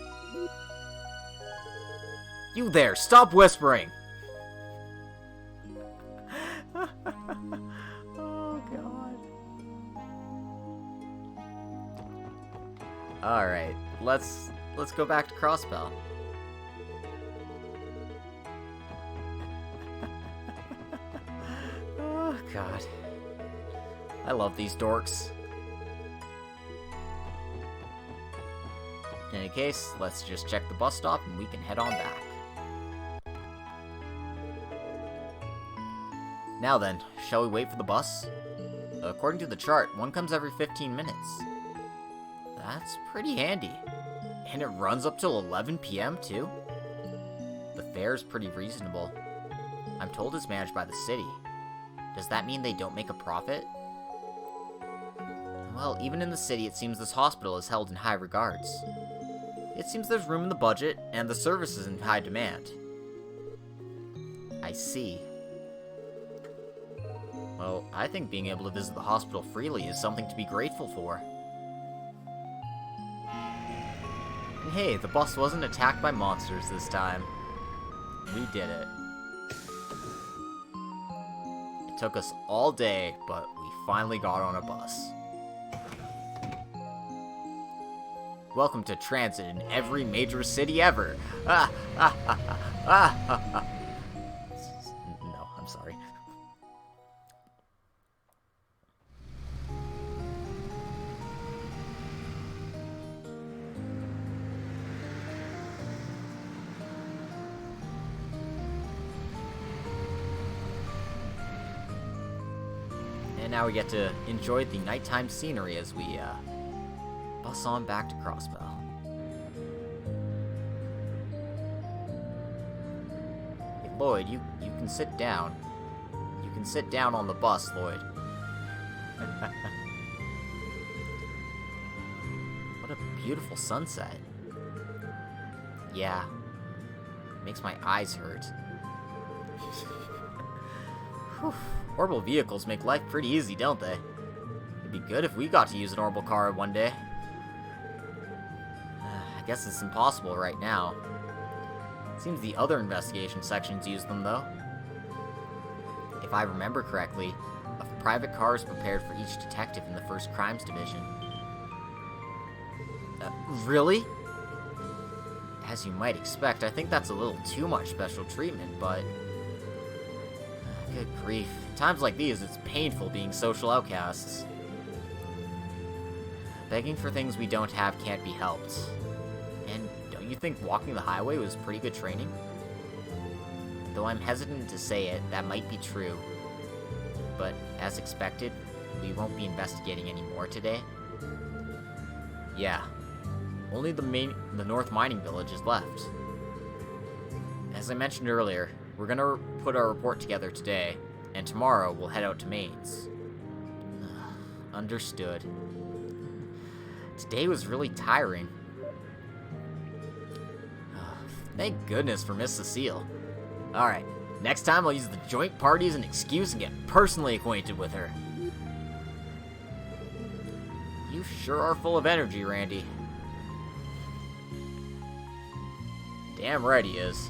You there, stop whispering! Oh, God. Alright, let's go back to Crossbell. Oh, God. I love these dorks. In any case, let's just check the bus stop and we can head on back. Now then, shall we wait for the bus? According to the chart, one comes every 15 minutes. That's pretty handy. And it runs up till 11 p.m. too? The fare's pretty reasonable. I'm told it's managed by the city. Does that mean they don't make a profit? Well, even in the city, it seems this hospital is held in high regards. It seems there's room in the budget, and the service is in high demand. I see. Well, I think being able to visit the hospital freely is something to be grateful for. And hey, the bus wasn't attacked by monsters this time. We did it. It took us all day, but we finally got on a bus. Welcome to transit in every major city ever. No, I'm sorry. And now we get to enjoy the nighttime scenery as we bus on back to Crossbell. Hey, Lloyd, you can sit down. You can sit down on the bus, Lloyd. What a beautiful sunset. Yeah. Makes my eyes hurt. Whew. Orbital vehicles make life pretty easy, don't they? It'd be good if we got to use an orbital car one day. I guess it's impossible right now. Seems the other investigation sections use them, though. If I remember correctly, a private car is prepared for each detective in the 1st Crimes Division. Really? As you might expect, I think that's a little too much special treatment, but... good grief. Times like these, it's painful being social outcasts. Begging for things we don't have can't be helped. And don't you think walking the highway was pretty good training? Though I'm hesitant to say it, that might be true. But as expected, we won't be investigating any more today. Yeah. Only the North Mining Village is left. As I mentioned earlier, we're gonna put our report together today, and tomorrow we'll head out to Mainz. Understood. Today was really tiring. Thank goodness for Miss Cecile. Alright, next time I'll use the joint party as an excuse and get personally acquainted with her. You sure are full of energy, Randy. Damn right he is.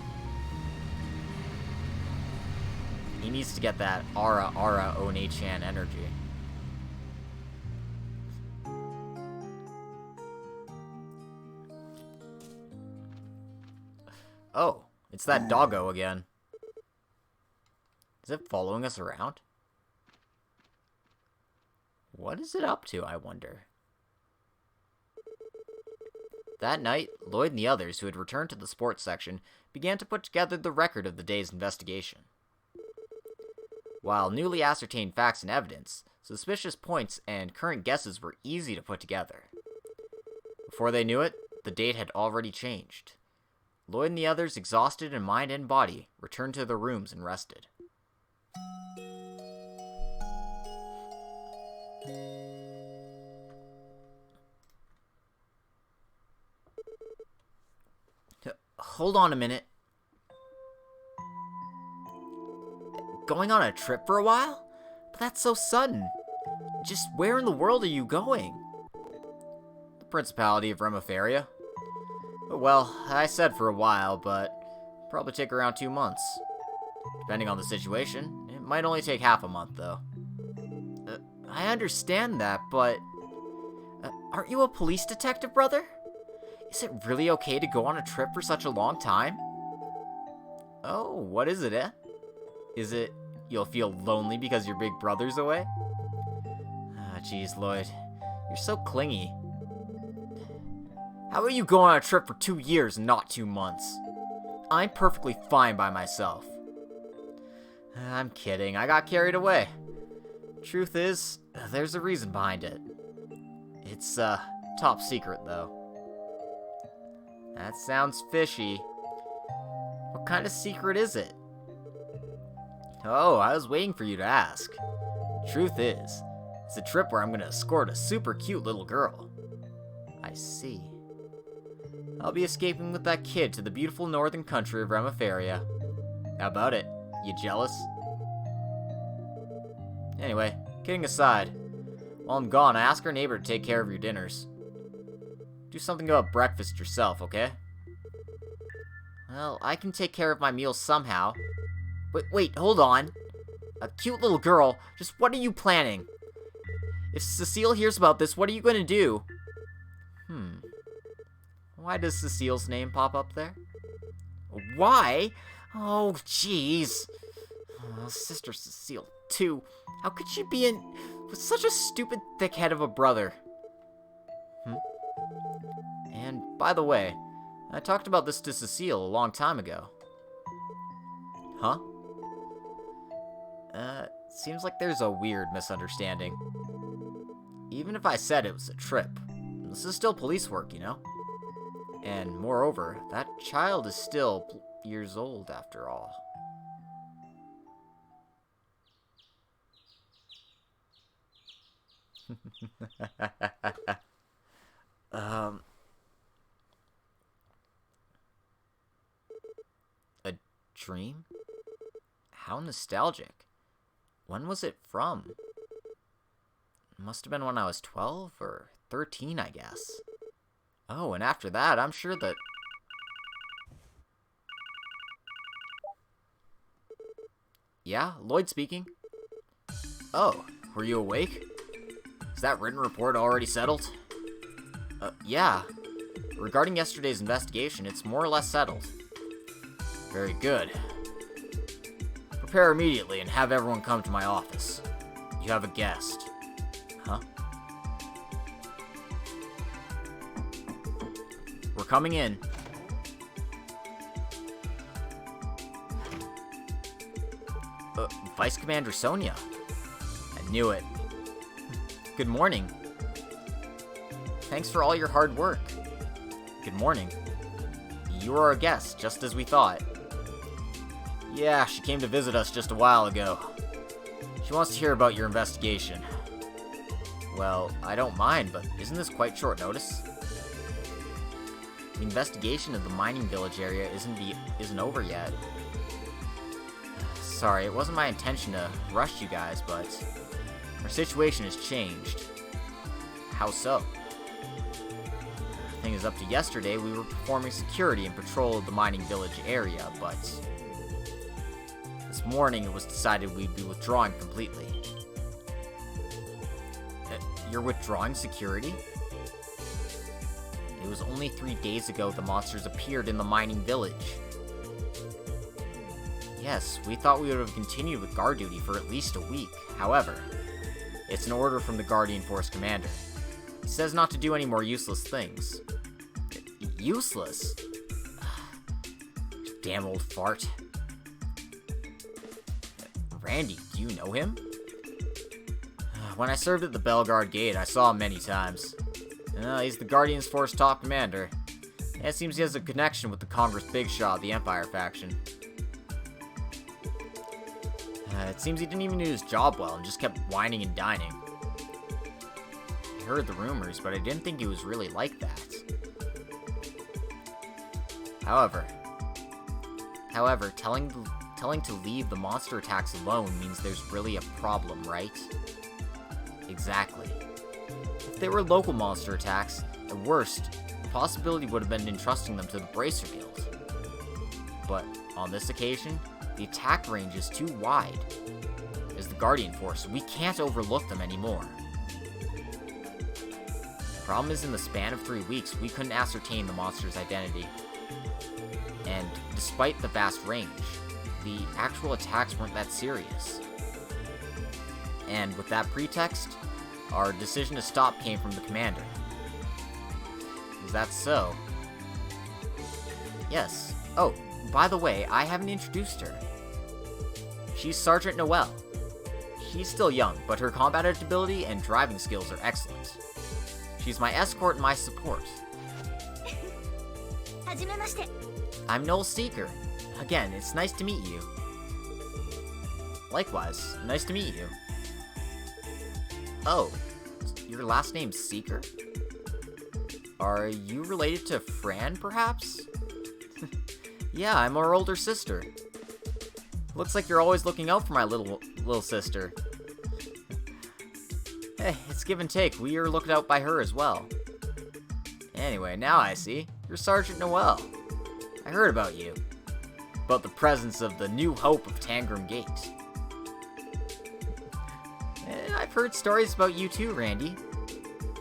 He needs to get that Ara One-chan energy. Oh, it's that doggo again. Is it following us around? What is it up to, I wonder? That night, Lloyd and the others who had returned to the sports section began to put together the record of the day's investigation. While newly ascertained facts and evidence, suspicious points and current guesses were easy to put together. Before they knew it, the date had already changed. Lloyd and the others, exhausted in mind and body, returned to their rooms and rested. Hold on a minute. Going on a trip for a while? But that's so sudden. Just where in the world are you going? The Principality of Remofaria. Well, I said for a while, but probably take around 2 months. Depending on the situation, it might only take half a month, though. I understand that, but... aren't you a police detective, brother? Is it really okay to go on a trip for such a long time? Oh, what is it, eh? Is it you'll feel lonely because your big brother's away? Ah, jeez, Lloyd. You're so clingy. How about you go on a trip for 2 years and not 2 months? I'm perfectly fine by myself. I'm kidding. I got carried away. Truth is, there's a reason behind it. It's, top secret, though. That sounds fishy. What kind of secret is it? Oh, I was waiting for you to ask. Truth is, it's a trip where I'm gonna escort a super cute little girl. I see. I'll be escaping with that kid to the beautiful northern country of Remofaria. How about it? You jealous? Anyway, kidding aside, while I'm gone, I ask our neighbor to take care of your dinners. Do something about breakfast yourself, okay? Well, I can take care of my meals somehow. Wait, hold on. A cute little girl? Just what are you planning? If Cecile hears about this, what are you gonna do? Why does Cecile's name pop up there? Why? Oh, jeez. Sister Cecile, too. How could she be with such a stupid thick-head of a brother? And, by the way, I talked about this to Cecile a long time ago. Huh? Seems like there's a weird misunderstanding. Even if I said it was a trip, this is still police work, you know? And moreover, that child is still years old after all. A dream? How nostalgic. When was it from? Must have been when I was 12 or 13, I guess. Oh, and after that, I'm sure that... Yeah, Lloyd speaking. Oh, were you awake? Is that written report already settled? Yeah. Regarding yesterday's investigation, it's more or less settled. Very good. Prepare immediately and have everyone come to my office. You have a guest. Huh? We're coming in. Vice Commander Sonia. I knew it. Good morning. Thanks for all your hard work. Good morning. You are a guest, just as we thought. Yeah, she came to visit us just a while ago. She wants to hear about your investigation. Well, I don't mind, but isn't this quite short notice? The investigation of the mining village area isn't over yet. Sorry, it wasn't my intention to rush you guys, but our situation has changed. How so? The thing is, up to yesterday, we were performing security and patrol of the mining village area, but this morning it was decided we'd be withdrawing completely. You're withdrawing security? It was only 3 days ago the monsters appeared in the mining village. Yes, we thought we would have continued with guard duty for at least a week. However, it's an order from the Guardian Force Commander. He says not to do any more useless things. Useless? Damn old fart. Randy, do you know him? When I served at the Bellegarde Gate, I saw him many times. He's the Guardian's Force top commander. And it seems he has a connection with the Congress Big Shot of the Empire faction. It seems he didn't even do his job well and just kept whining and dining. I heard the rumors, but I didn't think he was really like that. However, telling to leave the monster attacks alone means there's really a problem, right? Exactly. If they were local monster attacks, at worst, the possibility would have been entrusting them to the Bracer Guild. But on this occasion, the attack range is too wide. As the Guardian Force, we can't overlook them anymore. The problem is, in the span of 3 weeks, we couldn't ascertain the monster's identity. And despite the vast range, the actual attacks weren't that serious. And with that pretext, our decision to stop came from the commander. Is that so? Yes. Oh, by the way, I haven't introduced her. She's Sergeant Noelle. She's still young, but her combat ability and driving skills are excellent. She's my escort and my support. はじめまして。 I'm Noel Seeker. Again, it's nice to meet you. Likewise, nice to meet you. Oh, your last name's Seeker? Are you related to Fran, perhaps? Yeah, I'm her older sister. Looks like you're always looking out for my little sister. Hey, it's give and take. We are looked out by her as well. Anyway, now I see. You're Sergeant Noelle. I heard about you. About the presence of the new hope of Tangram Gate. I've heard stories about you too, Randy.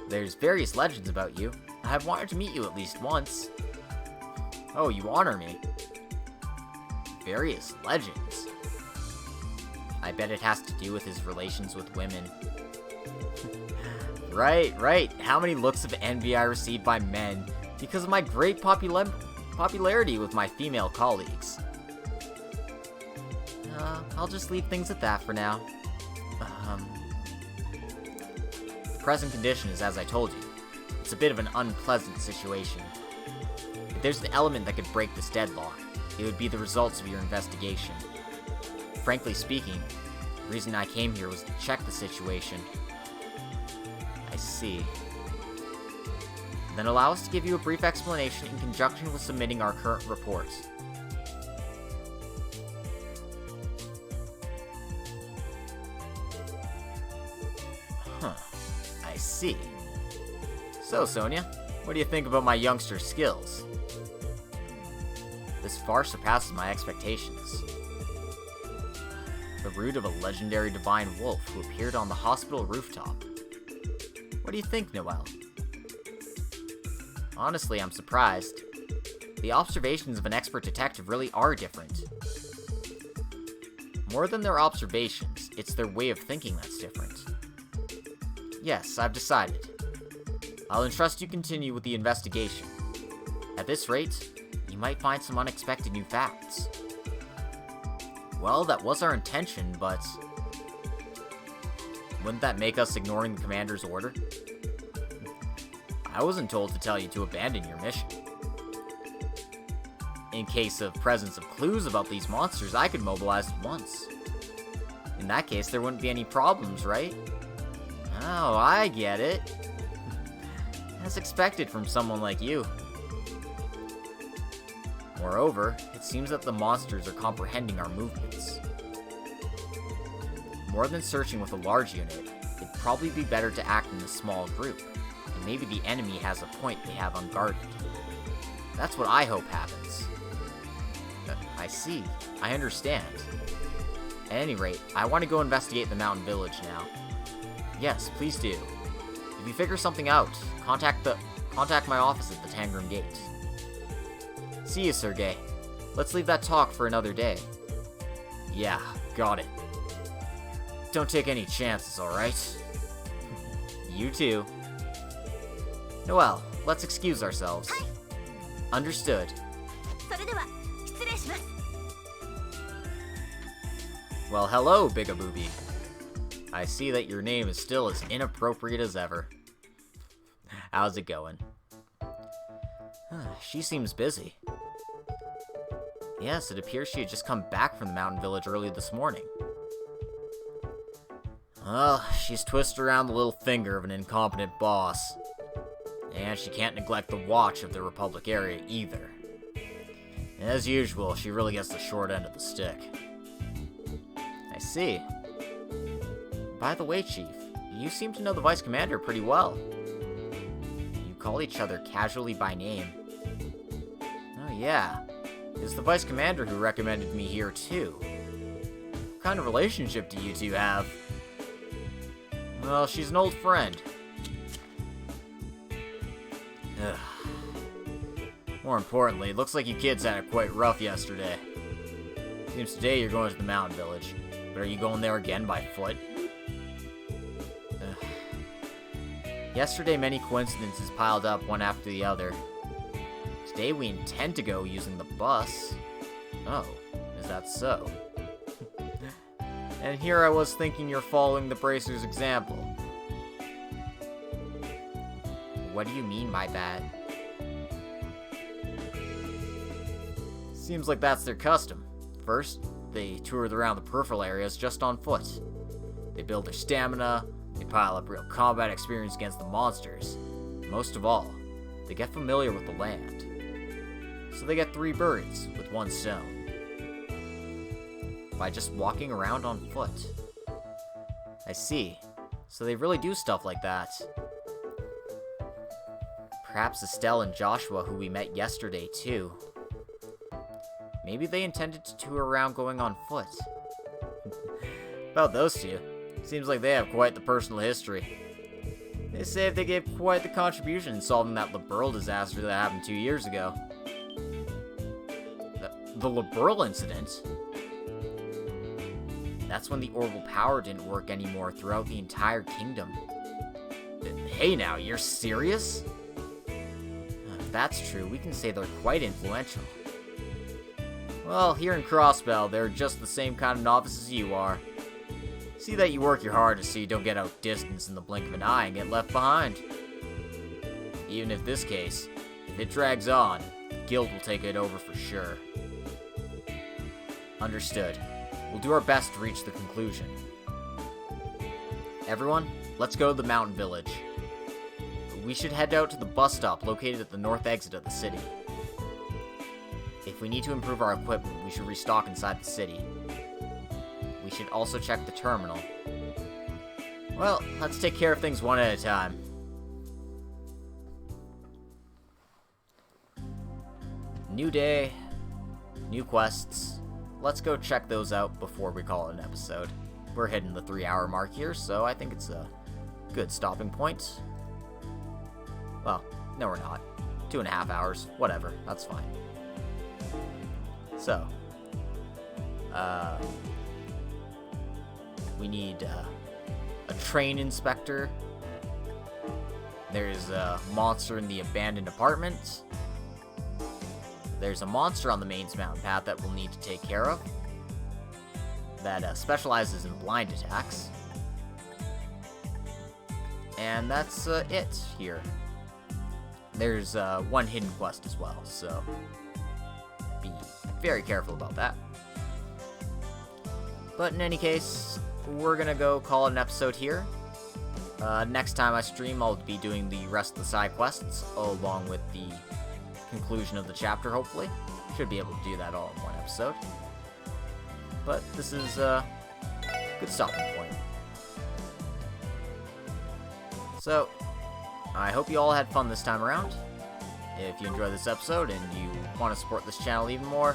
There's various legends about you. I've wanted to meet you at least once. Oh, you honor me. Various legends. I bet it has to do with his relations with women. Right. How many looks of envy I received by men because of my great popularity with my female colleagues. I'll just leave things at that for now. The present condition is as I told you. It's a bit of an unpleasant situation. If there's an element that could break this deadlock, it would be the results of your investigation. Frankly speaking, the reason I came here was to check the situation. I see. Then allow us to give you a brief explanation in conjunction with submitting our current report. I see. So, Sonia, what do you think about my youngster's skills? This far surpasses my expectations. The root of a legendary divine wolf who appeared on the hospital rooftop. What do you think, Noelle? Honestly, I'm surprised. The observations of an expert detective really are different. More than their observations, it's their way of thinking that's different. Yes, I've decided. I'll entrust you continue with the investigation. At this rate, you might find some unexpected new facts. Well, that was our intention, but wouldn't that make us ignoring the commander's order? I wasn't told to tell you to abandon your mission. In case of presence of clues about these monsters, I could mobilize at once. In that case, there wouldn't be any problems, right? Oh, I get it. As expected from someone like you. Moreover, it seems that the monsters are comprehending our movements. More than searching with a large unit, it'd probably be better to act in a small group, and maybe the enemy has a point they have unguarded. That's what I hope happens. I see. I understand. At any rate, I want to go investigate the mountain village now. Yes, please do. If you figure something out, contact my office at the Tangram Gate. See you, Sergey. Let's leave that talk for another day. Yeah, got it. Don't take any chances, alright? You too. Noelle, let's excuse ourselves. Understood. それでは失礼します。 Well, hello, Bigabooby. I see that your name is still as inappropriate as ever. How's it going? She seems busy. Yes, it appears she had just come back from the mountain village early this morning. Well, she's twisted around the little finger of an incompetent boss. And she can't neglect the watch of the Republic area either. As usual, she really gets the short end of the stick. I see. By the way, Chief, you seem to know the Vice Commander pretty well. You call each other casually by name. Oh yeah, it's the Vice Commander who recommended me here too. What kind of relationship do you two have? Well, she's an old friend. Ugh. More importantly, it looks like you kids had it quite rough yesterday. Seems today you're going to the mountain village. But are you going there again by foot? Ugh. Yesterday many coincidences piled up one after the other. Today we intend to go using the bus. Oh, is that so? And here I was thinking you're following the Bracer's example. What do you mean by that? Seems like that's their custom. First, they tour around the peripheral areas just on foot. They build their stamina, they pile up real combat experience against the monsters. Most of all, they get familiar with the land. So they get 3 birds with 1 stone. By just walking around on foot. I see. So they really do stuff like that. Perhaps Estelle and Joshua, who we met yesterday, too. Maybe they intended to tour around going on foot. About those two, seems like they have quite the personal history. They say they gave quite the contribution in solving that Liberl disaster that happened 2 years ago. The Liberl incident? That's when the orbital power didn't work anymore throughout the entire kingdom. Hey now, you're serious? If that's true, we can say they're quite influential. Well, here in Crossbell, they're just the same kind of novice as you are. See that you work your hardest so you don't get outdistanced in the blink of an eye and get left behind. Even if this case, if it drags on, the guild will take it over for sure. Understood. We'll do our best to reach the conclusion. Everyone, let's go to the mountain village. We should head out to the bus stop located at the north exit of the city. If we need to improve our equipment, we should restock inside the city. We should also check the terminal. Well, let's take care of things one at a time. New day, new quests. Let's go check those out before we call it an episode. We're hitting the 3-hour mark here, so I think it's a good stopping point. Well, no we're not. 2.5 hours, whatever, that's fine. So, we need a train inspector. There's a monster in the abandoned apartment. There's a monster on the mains mountain path that we'll need to take care of. That specializes in blind attacks. And that's it here. There's one hidden quest as well, so be very careful about that. But in any case, we're gonna go call it an episode here. Next time I stream, I'll be doing the rest of the side quests, along with the conclusion of the chapter, hopefully. Should be able to do that all in one episode. But this is a good stopping point. So, I hope you all had fun this time around. If you enjoyed this episode and you want to support this channel even more,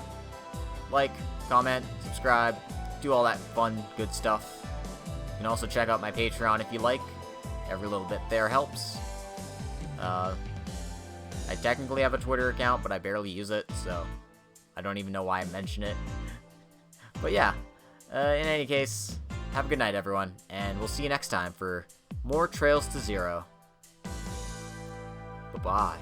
like, comment, subscribe, do all that fun, good stuff. You can also check out my Patreon if you like. Every little bit there helps. I technically have a Twitter account, but I barely use it, so I don't even know why I mention it. But yeah, in any case, have a good night, everyone, and we'll see you next time for more Trails to Zero. Bye-bye.